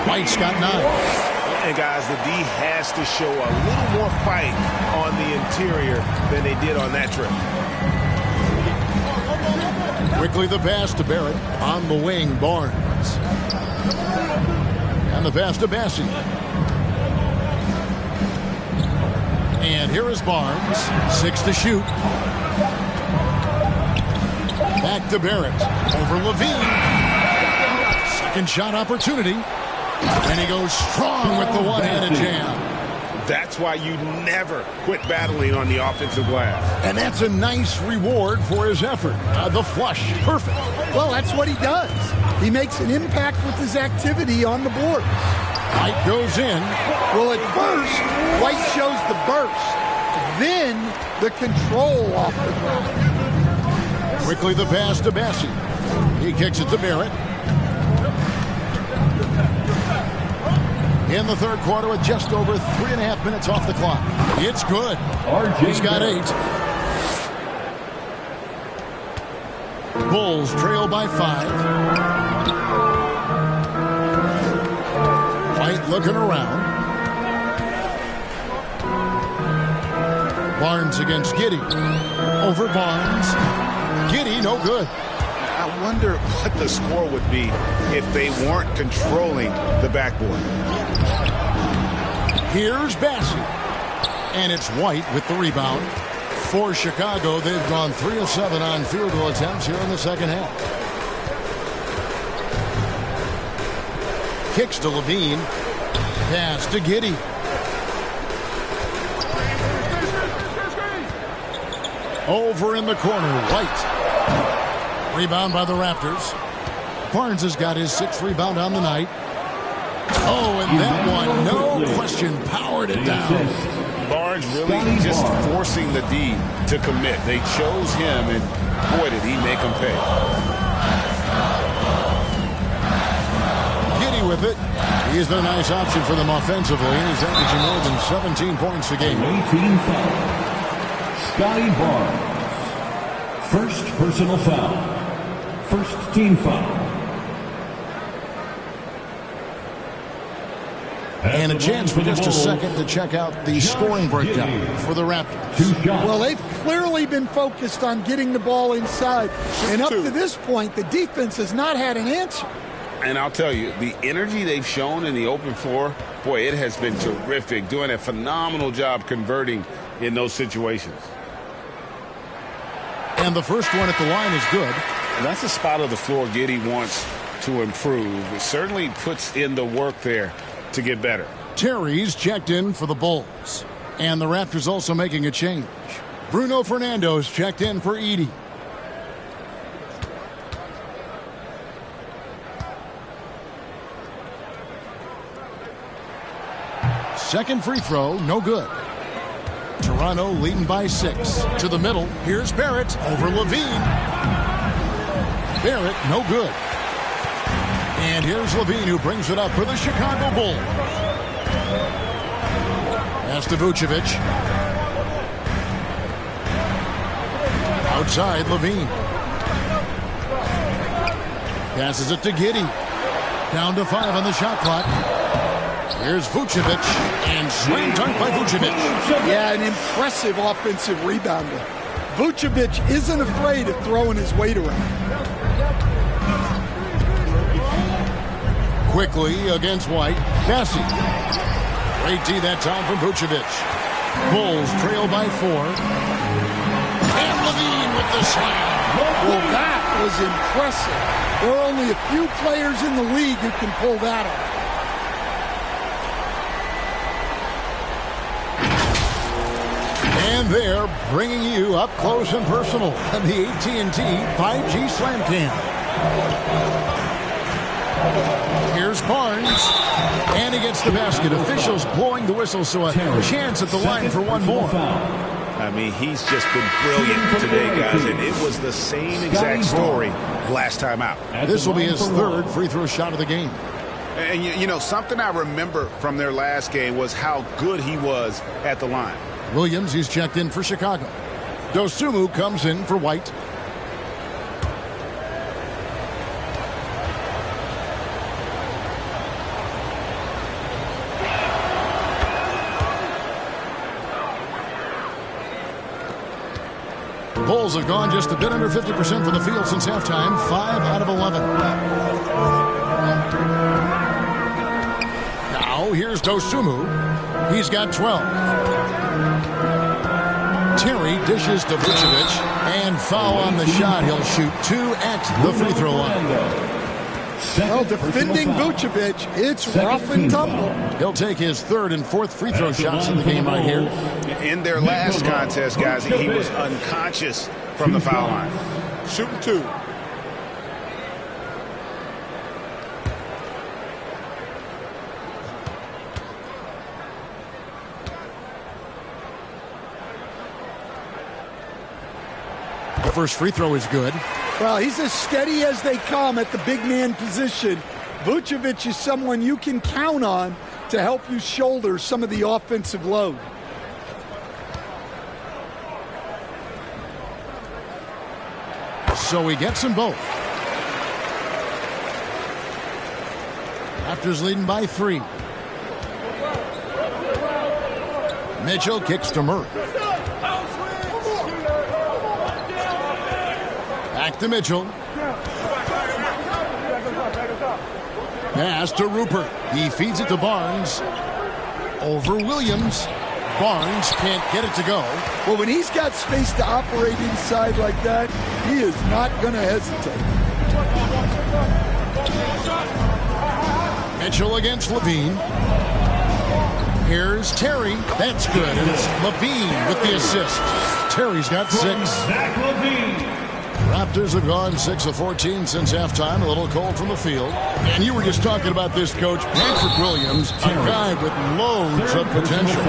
White's got 9. And guys, the D has to show a little more fight on the interior than they did on that trip. Quickly the pass to Barrett. On the wing, Barnes. And the pass to Bassey. And here is Barnes. 6 to shoot. Back to Barrett. Over Levine. Second shot opportunity. And he goes strong with the one-handed jam. That's why you never quit battling on the offensive glass. And that's a nice reward for his effort. The flush. Perfect. Well, that's what he does. He makes an impact with his activity on the board. White goes in. Well, at first, White shows the burst. Then, the control off the ground. Quickly the pass to Bassey. He kicks it to Barrett. In the third quarter with just over 3.5 minutes off the clock. It's good. He's got 8. Bulls trail by 5. White looking around. Barnes against Giddey. Over Barnes. Giddey, no good. I wonder what the score would be if they weren't controlling the backboard. Here's Bassey. And it's White with the rebound. For Chicago, they've gone 3 of 7 on field goal attempts here in the second half. Kicks to Levine. Pass to Giddey. Over in the corner, White. Rebound by the Raptors. Barnes has got his 6th rebound on the night. Oh, and that one, no question, powered it down. Barnes really just forcing the D to commit. They chose him, and boy, did he make them pay. Giddy with it. He's the nice option for them offensively, and he's averaging more than 17 points a game. 18 foul. Scotty Barnes. First personal foul. First team foul. And a chance for just a second to check out the scoring breakdown for the Raptors. Well, they've clearly been focused on getting the ball inside. And up to this point, the defense has not had an answer. And I'll tell you, the energy they've shown in the open floor, boy, it has been terrific, doing a phenomenal job converting in those situations. And the first one at the line is good. And that's a spot of the floor Giddey wants to improve. It certainly puts in the work there to get better. Terry's checked in for the Bulls. And the Raptors also making a change. Bruno Fernando's checked in for Edey. Second free throw, no good. Toronto leading by 6. To the middle, here's Barrett over Levine. Barrett, no good. And here's Levine, who brings it up for the Chicago Bulls. Pass to Vucevic. Outside, Levine. Passes it to Giddey. Down to 5 on the shot clock. Here's Vucevic, and slam dunk by Vucevic. Yeah, an impressive offensive rebounder. Vucevic isn't afraid of throwing his weight around. Quickly against White. Cassie. Great D that time from Vucevic. Bulls trail by 4. And Levine with the slam. Well, that was impressive. There are only a few players in the league who can pull that off. And they're bringing you up close and personal on the AT&T 5G Slam Cam. Here's Barnes, and he gets the basket. Officials blowing the whistle, so a chance at the line for one more. I mean, he's just been brilliant today, guys, and it was the same exact story last time out. This will be his third free throw shot of the game. And, you know, something I remember from their last game was how good he was at the line. Williams, he's checked in for Chicago. Dosunmu comes in for White. The Bulls have gone just a bit under 50% from the field since halftime. 5 out of 11. Now here's Dosunmu. He's got 12. Terry dishes to Vucevic, and foul on the shot. He'll shoot 2 at the free throw line. Well, defending Vucevic, it's rough and tumble. He'll take his third and fourth free throw shots in the game right here. In their last contest, guys, he was unconscious from the foul line. Shooting 2. The first free throw is good. Well, he's as steady as they come at the big man position. Vucevic is someone you can count on to help you shoulder some of the offensive load. So he gets them both. Raptors leading by 3. Mitchell kicks to Murray. Back to Mitchell. Pass to Rupert. He feeds it to Barnes. Over Williams. Barnes can't get it to go. Well, when he's got space to operate inside like that, he is not going to hesitate. Mitchell against Levine. Here's Terry. That's good. And it's Levine with the assist. Terry's got 6. Raptors have gone 6 of 14 since halftime. A little cold from the field. And you were just talking about this, Coach. Patrick Williams, a guy with loads of potential.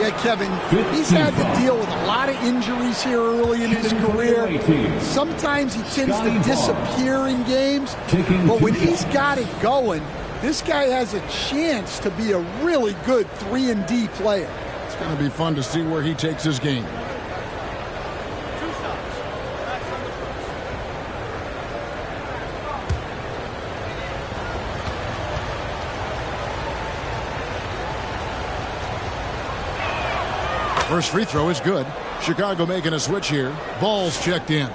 Yeah, Kevin, he's had to deal with a lot of injuries here early in his career. Sometimes he tends to disappear in games, but when he's got it going, this guy has a chance to be a really good 3-and-D player. It's going to be fun to see where he takes his game. First free throw is good. Chicago making a switch here. Ball's checked in.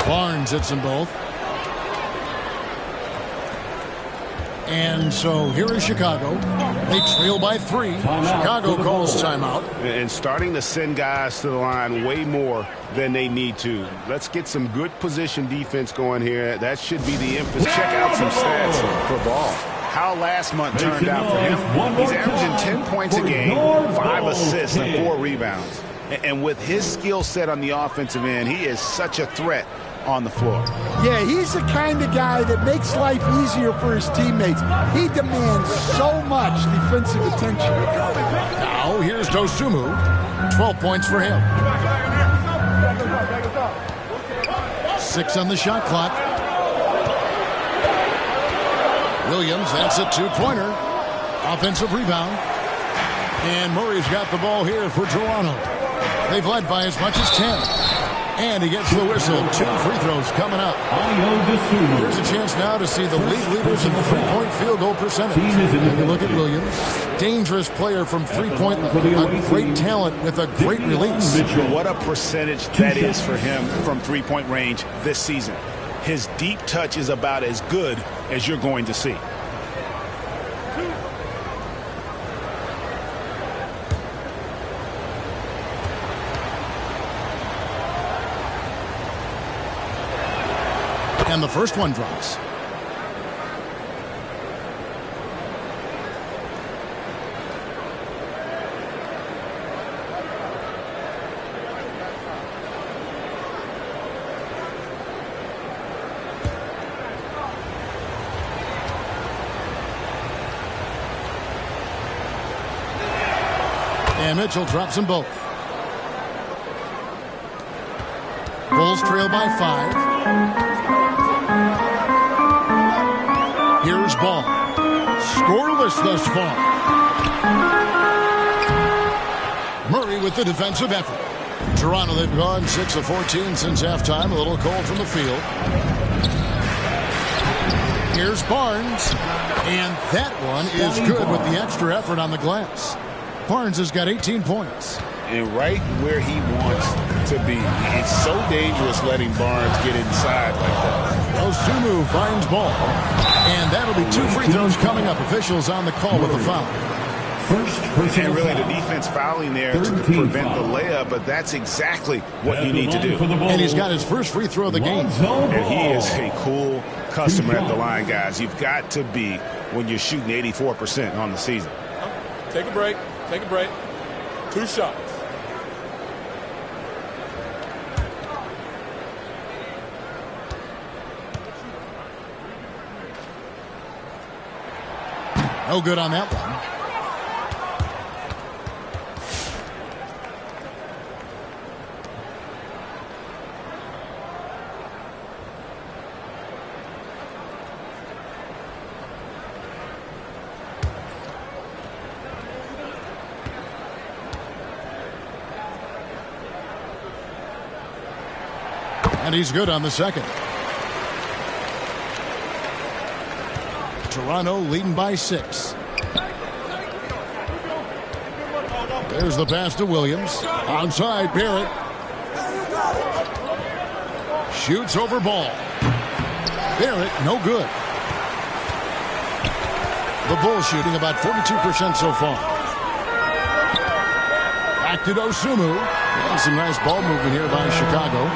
Barnes hits them both. And so here is Chicago. They trail by 3. Chicago calls timeout. And starting to send guys to the line way more than they need to. Let's get some good position defense going here. That should be the emphasis. Check out some stats for Ball. How last month turned out for him. He's averaging 10 points a game, 5 assists, and 4 rebounds. And with his skill set on the offensive end, he is such a threat on the floor. Yeah, he's the kind of guy that makes life easier for his teammates. He demands so much defensive attention. Now here's Dosunmu. 12 points for him. 6 on the shot clock. Williams, that's a 2-pointer. Offensive rebound. And Murray's got the ball here for Toronto. They've led by as much as 10. And he gets the whistle. 2 free throws coming up. Here's a chance now to see the league leaders in the 3-point field goal percentage. And you look at Williams. Dangerous player from 3-point line. A great talent with a great release. What a percentage that is for him from 3-point range this season. His deep touch is about as good as you're going to see. And the first one drops. And Mitchell drops them both. Bulls trail by 5. Here's Ball. Scoreless thus far. Murray with the defensive effort. Toronto, they've gone 6 of 14 since halftime. A little cold from the field. Here's Barnes. And that one is good with the extra effort on the glass. Barnes has got 18 points. And right where he wants to be. It's so dangerous letting Barnes get inside like that. Dosunmu finds Ball. And that'll be 2 free throws coming up. Officials on the call with the foul. And really the defense fouling there to prevent the layup, but that's exactly what you need to do. And he's got his first free throw of the game. And he is a cool customer at the line, guys. You've got to be when you're shooting 84% on the season. Take a break. Take a break. 2 shots. No good on that one. And he's good on the second. Toronto leading by 6. There's the pass to Williams. Onside, Barrett. Shoots over Ball. Barrett, no good. The Bulls shooting about 42% so far. Back to Dosunmu. And some nice ball movement here by Chicago.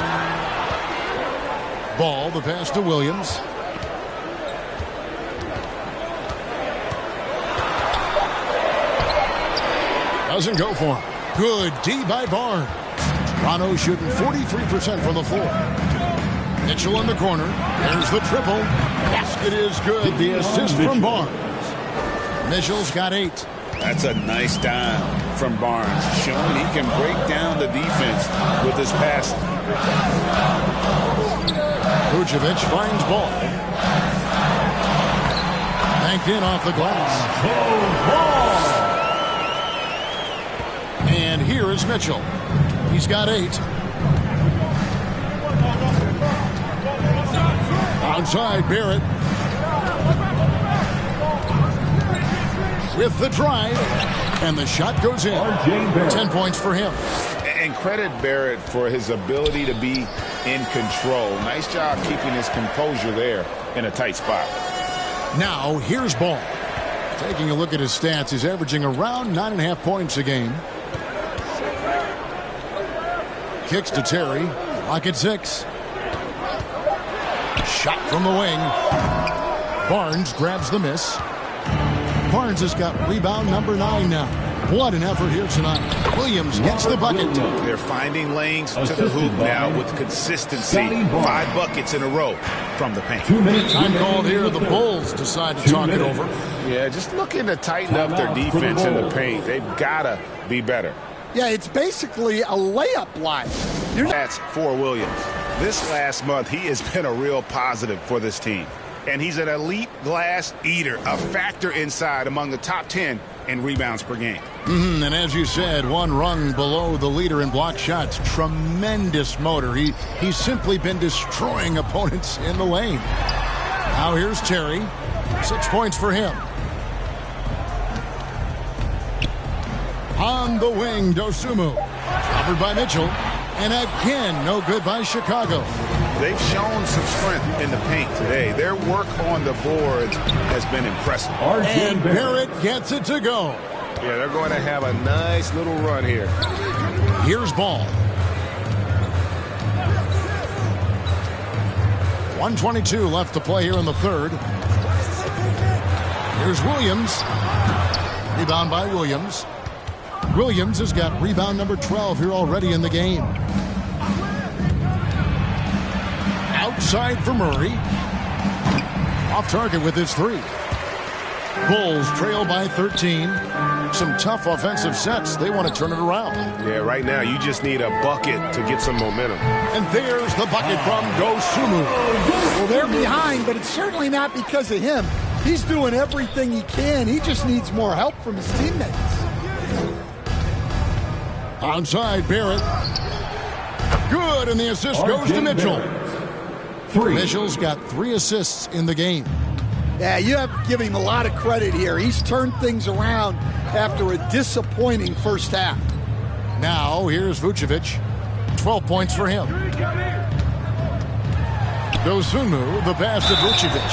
Ball, the pass to Williams. Doesn't go for him. Good D by Barnes. Toronto shooting 43% from the floor. Mitchell in the corner. There's the triple. Basket is good. The assist from Barnes. Mitchell's got 8. That's a nice dime from Barnes, showing he can break down the defense with his passing. Vucevic finds ball. Banked in off the glass. And here is Mitchell. He's got 8. Outside, Barrett. With the drive. And the shot goes in. 10 points for him. And credit Barrett for his ability to be in control. Nice job keeping his composure there in a tight spot. Now, here's Ball. Taking a look at his stats, he's averaging around 9.5 points a game. Kicks to Terry. Lock at 6. Shot from the wing. Barnes grabs the miss. Barnes has got rebound number 9 now. What an effort here tonight. Williams gets the bucket. They're finding lanes to the hoop now with consistency. 5 buckets in a row from the paint. Time called here. The Bulls decide to talk it over. Yeah, just looking to tighten up their defense in the paint. They've got to be better. Yeah, it's basically a layup line. That's for Williams. This last month, he has been a real positive for this team. And he's an elite glass eater, a factor inside among the top 10 in rebounds per game. And as you said, one rung below the leader in block shots. Tremendous motor. He's simply been destroying opponents in the lane. Now here's Terry. 6 points for him. On the wing, Dosunmu. Covered by Mitchell. And again, no good by Chicago. They've shown some strength in the paint today. Their work on the boards has been impressive. And Barrett gets it to go. Yeah, they're going to have a nice little run here. Here's Ball. 1:22 left to play here in the third. Here's Williams. Rebound by Williams. Williams has got rebound number 12 here already in the game. Outside for Murray. Off target with his 3. Bulls trail by 13. Some tough offensive sets. They want to turn it around. Yeah, right now you just need a bucket to get some momentum. And there's the bucket from Dosunmu. Well, they're behind, but it's certainly not because of him. He's doing everything he can. He just needs more help from his teammates. Outside, Barrett. Good, and the assist goes to Mitchell. Mitchell's got 3 assists in the game. Yeah, you have to give him a lot of credit here. He's turned things around after a disappointing first half. Now, here's Vucevic. 12 points for him. Dosunmu, the pass to Vucevic.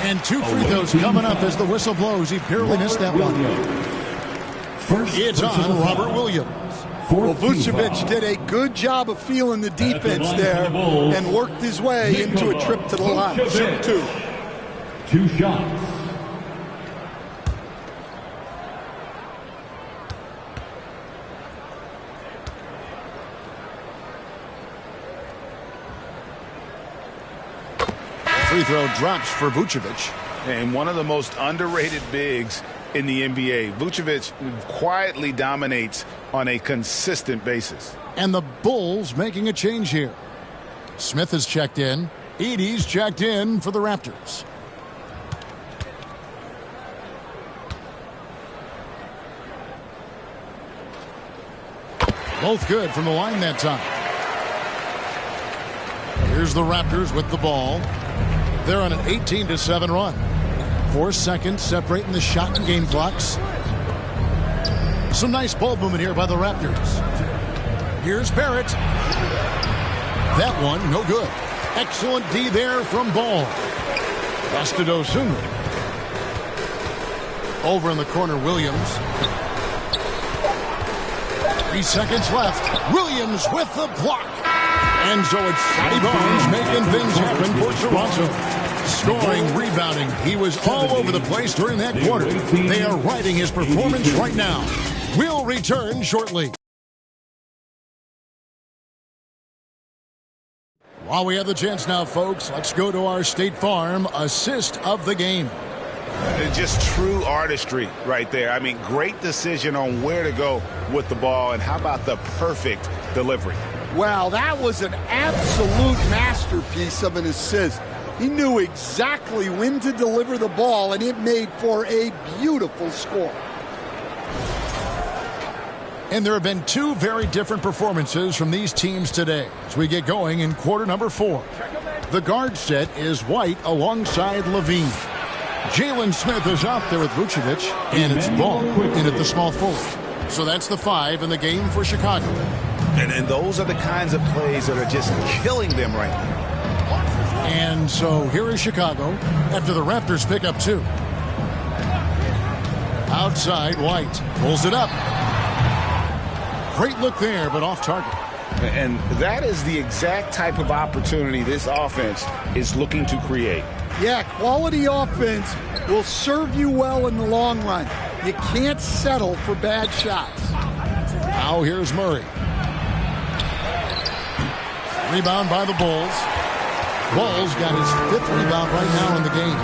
And 2 free throws coming up as the whistle blows. He barely missed that one. It's on Robert Williams. Well, Vucevic did a good job of feeling the defense there and worked his way into a trip to the line. Shoot 2. 2 shots. Free throw drops for Vucevic. And one of the most underrated bigs in the NBA. Vucevic quietly dominates on a consistent basis. And the Bulls making a change here. Smith has checked in. Edey's checked in for the Raptors. Both good from the line that time. Here's the Raptors with the ball. They're on an 18-7 run. 4 seconds separating the shot and game clocks. Some nice ball movement here by the Raptors. Here's Barrett. That one, no good. Excellent D there from Ball. Pass to Dosunmu. Over in the corner, Williams. 3 seconds left. Williams with the block. And so it's Scotty Barnes making things happen for Toronto. Scoring, rebounding. He was all over the place during that quarter. They are riding his performance right now. We'll return shortly. While we have the chance now, folks, let's go to our State Farm assist of the game. Just true artistry right there. I mean, great decision on where to go with the ball, and how about the perfect delivery? Well, that was an absolute masterpiece of an assist. He knew exactly when to deliver the ball, and it made for a beautiful score. And there have been two very different performances from these teams today as we get going in quarter number 4. The guard set is White alongside Levine. Jalen Smith is out there with Vucevic, and it's Ball in at the small forward. So that's the 5 in the game for Chicago. And those are the kinds of plays that are just killing them right now. And so here is Chicago after the Raptors pick up 2. Outside, White pulls it up. Great look there, but off target. And that is the exact type of opportunity this offense is looking to create. Yeah, quality offense will serve you well in the long run. You can't settle for bad shots. Now here's Murray. Rebound by the Bulls. Bulls got his 5th rebound right now in the game.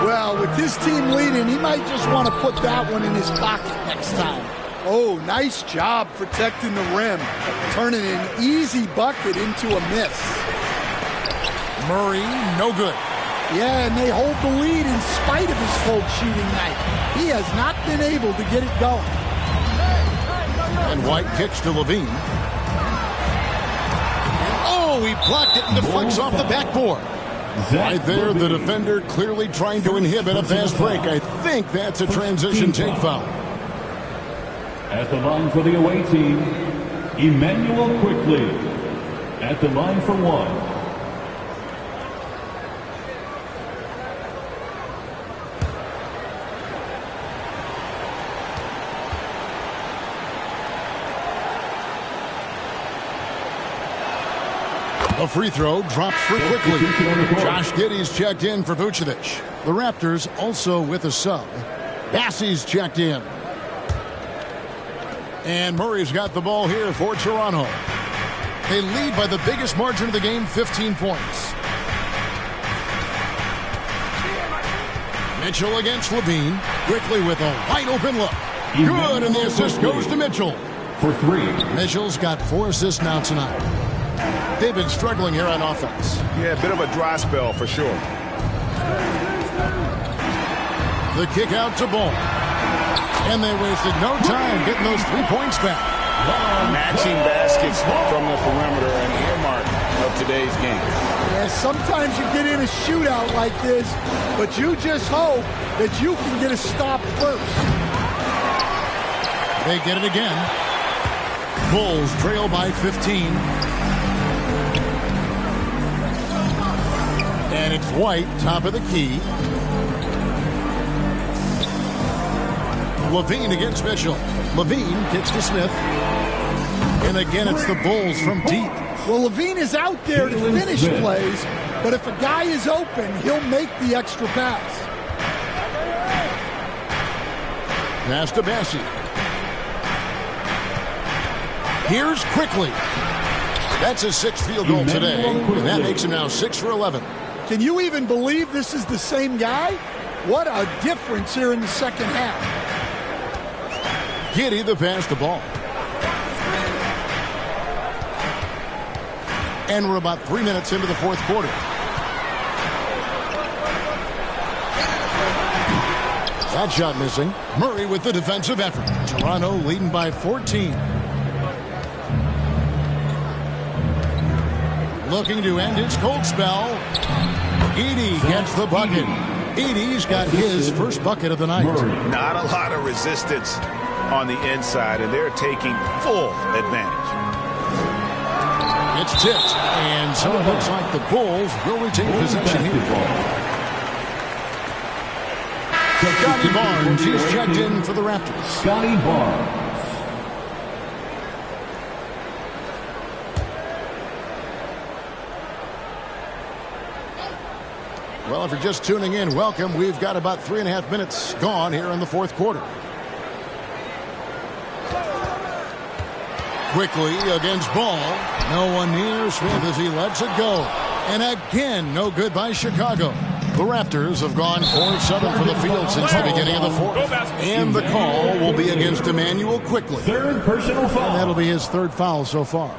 Well, with this team leading, he might just want to put that one in his pocket next time. Oh, nice job protecting the rim, turning an easy bucket into a miss. Murray, no good. Yeah, and they hold the lead in spite of his cold shooting night. He has not been able to get it going. And White kicks to Levine. Oh, he blocked it and deflects off the backboard. Right there, the defender clearly trying to inhibit a fast break. I think that's a transition take foul. At the line for the away team, Emmanuel Quickly. At the line for 1. A free throw drops for Quickly. Josh Giddey's checked in for Vucevic. The Raptors also with a sub. Bassey's checked in. And Murray's got the ball here for Toronto. They lead by the biggest margin of the game, 15 points. Mitchell against Levine. Quickly with a wide open look. Good, and the assist goes to Mitchell. For 3. Mitchell's got 4 assists now tonight. They've been struggling here on offense. Yeah, a bit of a dry spell for sure. The kick out to Ball. And they wasted no time getting those 3 points back. Matching baskets from the perimeter, an earmark of today's game. Yeah, sometimes you get in a shootout like this, but you just hope that you can get a stop first. They get it again. Bulls trail by 15. And it's White, top of the key. Levine against Mitchell. Levine kicks to Smith. And again, it's the Bulls from deep. Well, Levine is out there to finish plays, but if a guy is open, he'll make the extra pass. Pass to Bassey. Here's Quickly. That's his 6th field goal today, and that makes him now 6 for 11. Can you even believe this is the same guy? What a difference here in the second half. Giddey the pass the ball. And we're about 3 minutes into the 4th quarter. That shot missing. Murray with the defensive effort. Toronto leading by 14. Looking to end his cold spell. Edey gets the bucket. Edey's got his first bucket of the night. Not a lot of resistance on the inside, and they're taking full advantage. It's tipped, and so it looks like the Bulls will retain possession here. Scotty Barnes, he's checked in for the Raptors. Scotty Barnes. Well, if you're just tuning in, welcome. We've got about 3.5 minutes gone here in the fourth quarter. Quickly against Ball. No one near Smith as he lets it go. And again, no good by Chicago. The Raptors have gone 4 of 7 from the field since the beginning of the fourth. And the call will be against Emmanuel Quickly. Third personal foul. And that'll be his third foul so far.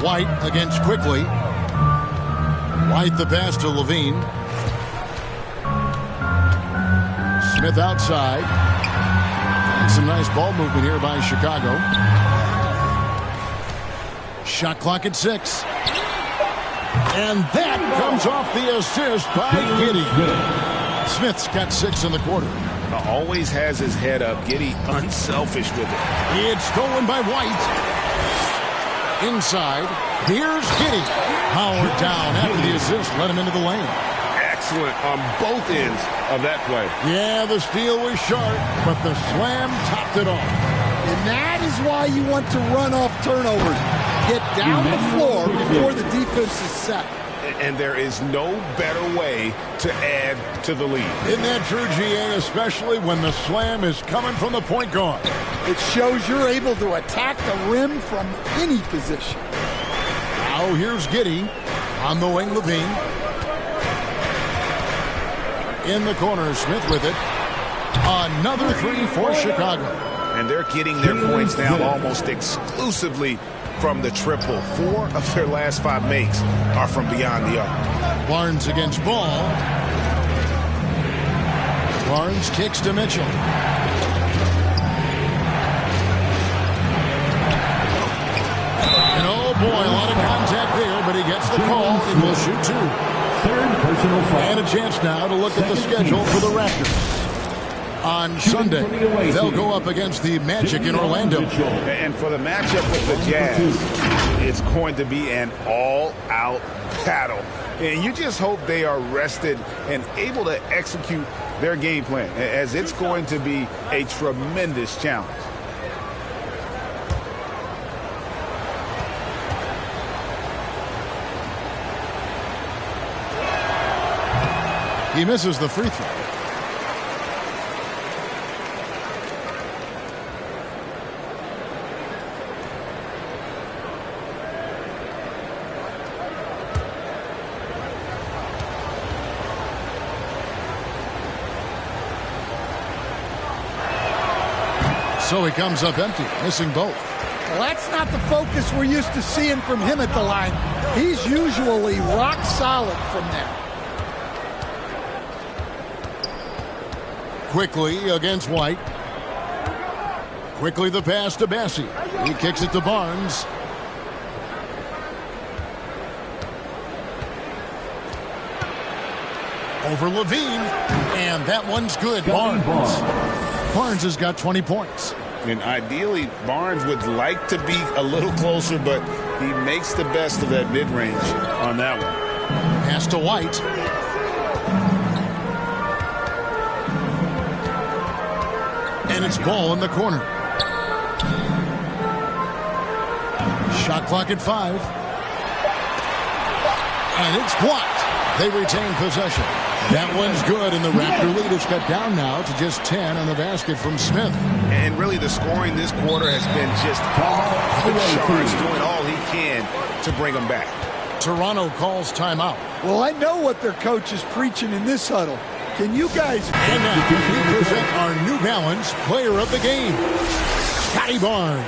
White against Quickly. White the pass to Levine. Smith outside. And some nice ball movement here by Chicago. Shot clock at 6. And that comes off the assist by Giddey. Smith's got 6 in the quarter. Always has his head up. Giddey unselfish with it. It's stolen by White. Inside, here's Giddey. Howard down after the assist, let him into the lane. Excellent on both ends of that play. Yeah, the steal was sharp, but the slam topped it off. And that is why you want to run off turnovers. Get down the floor before the defense is set. And there is no better way to add to the lead. Isn't that true, GA, especially when the slam is coming from the point guard? It shows you're able to attack the rim from any position. Now here's Giddey on the wing. Levine in the corner. Smith with it. Another 3 for Chicago. And they're getting their points now almost exclusively from the triple. 4 of their last 5 makes are from beyond the arc. Barnes against Ball. Barnes kicks to Mitchell. And oh boy, a lot of contact there, but he gets the call and will shoot 2. Third personal foul. And a chance now to look at the schedule for the Raptors. On Sunday, they'll go up against the Magic in Orlando. And for the matchup with the Jazz, it's going to be an all-out battle. And you just hope they are rested and able to execute their game plan, as it's going to be a tremendous challenge. He misses the free throw. So he comes up empty, missing both. Well, that's not the focus we're used to seeing from him at the line. He's usually rock solid from there. Quickly against White. Quickly the pass to Bassie. He kicks it to Barnes. Over Levine. And that one's good. Barnes has got 20 points. And ideally, Barnes would like to be a little closer, but he makes the best of that mid-range on that one. Pass to White. And it's Ball in the corner. Shot clock at 5. And it's blocked. They retain possession. That one's good, and the Raptor lead is cut down now to just 10 on the basket from Smith. And really the scoring this quarter has been just off the charts, doing all he can to bring them back. Toronto calls timeout. Well, I know what their coach is preaching in this huddle. Can you guys... And now we present our New Balance player of the game, Scotty Barnes.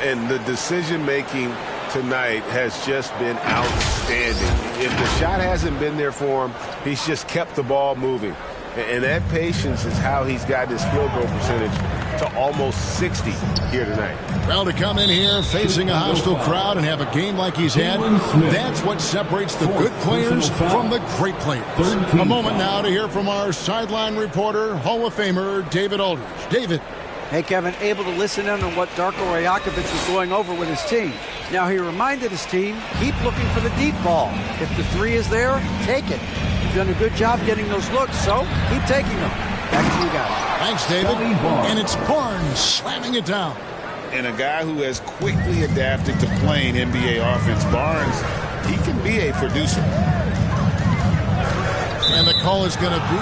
And the decision-making tonight has just been outstanding. If the shot hasn't been there for him, he's just kept the ball moving. And that patience is how he's got his field goal percentage to almost 60 here tonight. Well, to come in here facing a hostile crowd and have a game like he's had, that's what separates the good players from the great players. A moment now to hear from our sideline reporter, Hall of Famer David Aldridge. David. Hey, Kevin, able to listen in on what Darko Rajakovic was going over with his team. Now, he reminded his team, keep looking for the deep ball. If the 3 is there, take it. You've done a good job getting those looks, so keep taking them. Back to you guys. Thanks, David. And it's Barnes slamming it down. And a guy who has quickly adapted to playing NBA offense, Barnes, he can be a producer. And the call is going to be,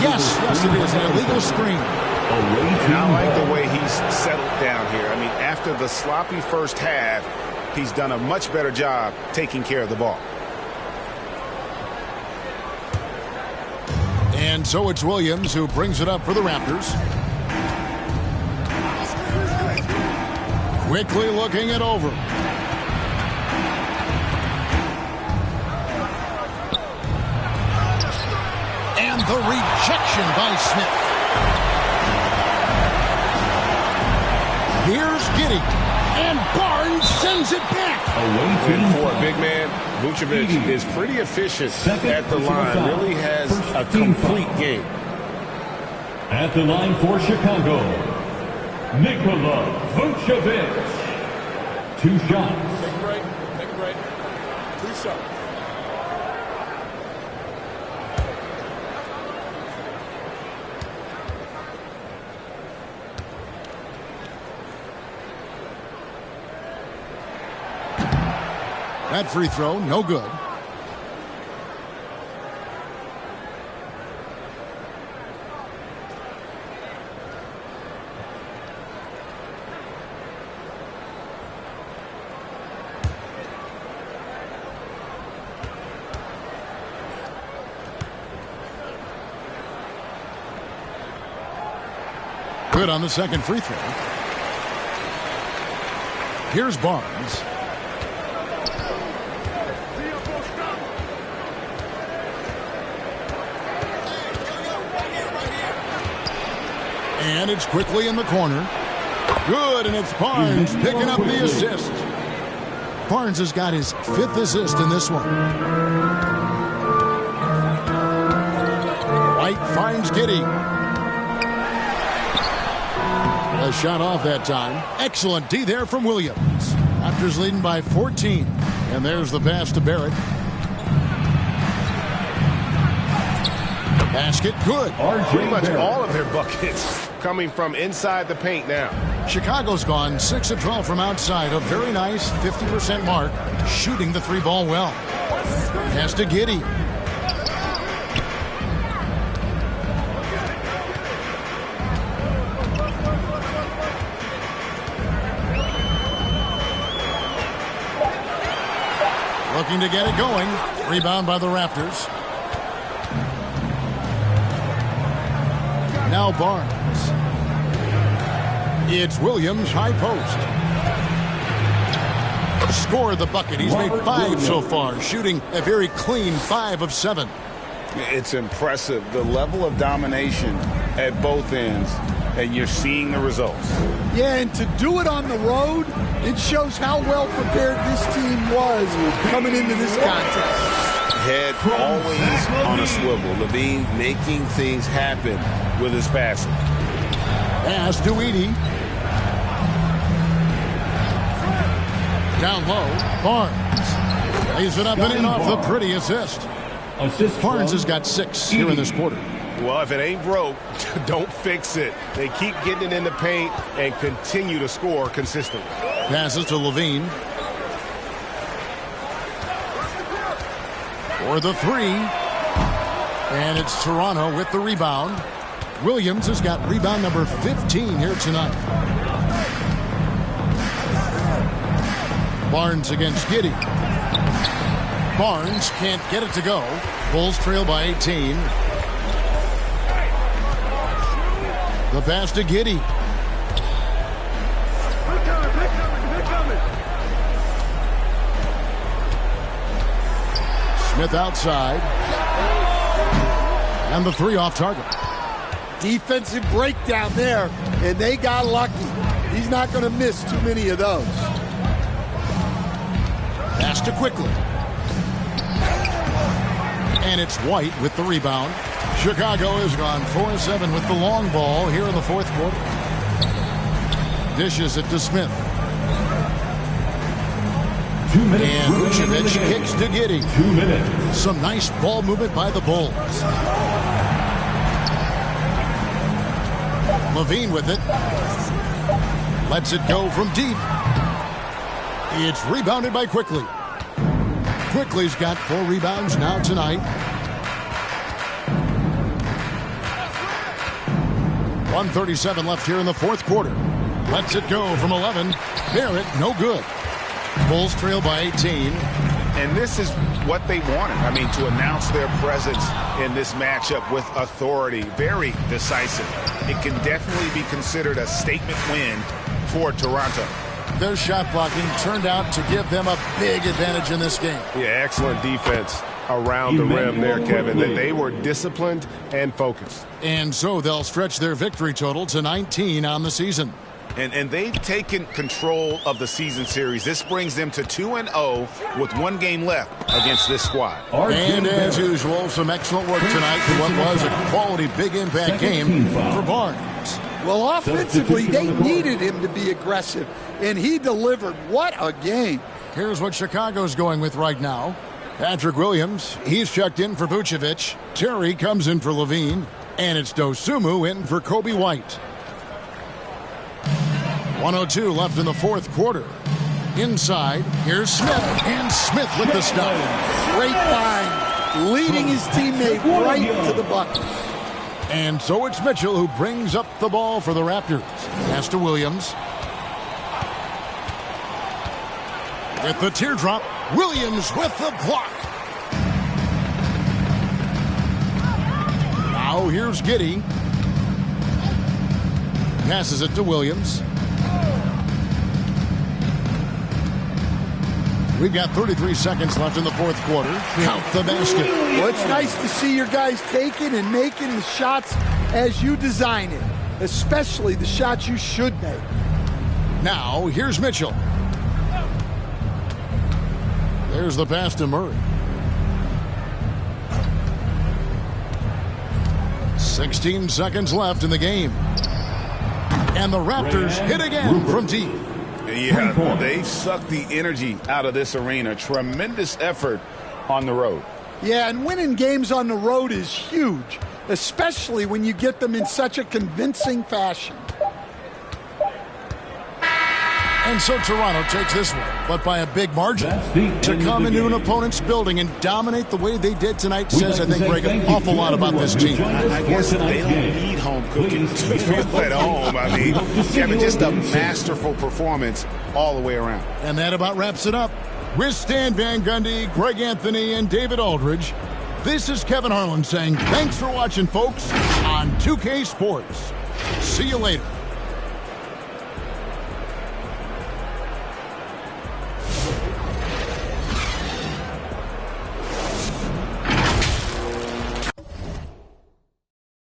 yes, it is, an illegal screen. And I like the way he's settled down here. I mean, after the sloppy first half, he's done a much better job taking care of the ball. And so it's Williams who brings it up for the Raptors. Quickly looking it over. And the rejection by Smith. Here's Giddey. And Barnes sends it back. And for a big man, Vucevic is pretty efficient at the line. Really has a complete game. At the line for Chicago, Nikola Vucevic. 2 shots. Take a break. 2 shots. That free throw, no good. Good on the second free throw. Here's Barnes. And it's quickly in the corner. Good, and it's Barnes picking up the assist. Barnes has got his 5th assist in this one. White finds Giddey. A shot off that time. Excellent D there from Williams. Raptors leading by 14. And there's the pass to Barrett. Basket good. Pretty much all of their buckets coming from inside the paint now. Chicago's gone 6 of 12 from outside. A very nice 50% mark. Shooting the 3-ball well. Pass to Giddey. Looking to get it going. Rebound by the Raptors. Now Barnes. It's Williams, high post. Scored the bucket. He's made 5 so far, shooting a very clean 5 of 7. It's impressive, the level of domination at both ends, and you're seeing the results. Yeah, and to do it on the road, it shows how well prepared this team was coming into this contest. Head always on a swivel. Levine making things happen with his passing. Pass to Edey. Down low, Barnes. Lays it up and in off the pretty assist. Barnes has got 6 here in this quarter. Well, if it ain't broke, don't fix it. They keep getting it in the paint and continue to score consistently. Passes to Levine. For the 3. And it's Toronto with the rebound. Williams has got rebound number 15 here tonight. Barnes against Giddey. Barnes can't get it to go. Bulls trail by 18. The pass to Giddey. Smith outside. And the 3 off target. Defensive breakdown there, and they got lucky. He's not going to miss too many of those. Pass to quickly. And it's White with the rebound. Chicago has gone 4-7 with the long ball here in the 4th quarter. Dishes it to Smith. And Vucevic kicks to Giddey. 2 minutes. Some nice ball movement by the Bulls. Levine with it. Lets it go from deep. It's rebounded by Quickly. Quickly's got 4 rebounds now tonight. 1:37 left here in the fourth quarter. Lets it go from 11. Barrett, no good. Bulls trail by 18. And this is what they wanted. I mean, to announce their presence in this matchup with authority. Very decisive. It can definitely be considered a statement win for Toronto. Their shot blocking turned out to give them a big advantage in this game. Yeah, excellent defense around the rim there, Kevin. They were disciplined and focused. And so they'll stretch their victory total to 19 on the season. And they've taken control of the season series. This brings them to 2-0 with 1 game left against this squad. And as usual, some excellent work tonight for what was a quality big impact game for Barnes. Well, offensively, they needed him to be aggressive, and he delivered. What a game. Here's what Chicago's going with right now. Patrick Williams, he's checked in for Vucevic. Terry comes in for Levine. And it's Dosunmu in for Kobe White. 1:02 left in the fourth quarter. Inside, here's Smith. And Smith with the stop. Great find. Leading his teammate right to the bucket. And so it's Mitchell who brings up the ball for the Raptors. Pass to Williams. With the teardrop, Williams with the block. Now here's Giddey. Passes it to Williams. We've got 33 seconds left in the fourth quarter. Count the basket. Well, it's nice to see your guys taking and making the shots as you design it, especially the shots you should make. Now, here's Mitchell. There's the pass to Murray. 16 seconds left in the game. And the Raptors hit again from deep. Yeah, they sucked the energy out of this arena. Tremendous effort on the road. Yeah, and winning games on the road is huge, especially when you get them in such a convincing fashion. And so Toronto takes this one, but by a big margin. To come into an opponent's building and dominate the way they did tonight says, I think, Greg, an awful lot about this team. I guess they don't need home cooking to feel at home. I mean, Kevin, just a masterful performance all the way around. And that about wraps it up. With Stan Van Gundy, Greg Anthony, and David Aldridge, this is Kevin Harlan saying thanks for watching, folks, on 2K Sports. See you later.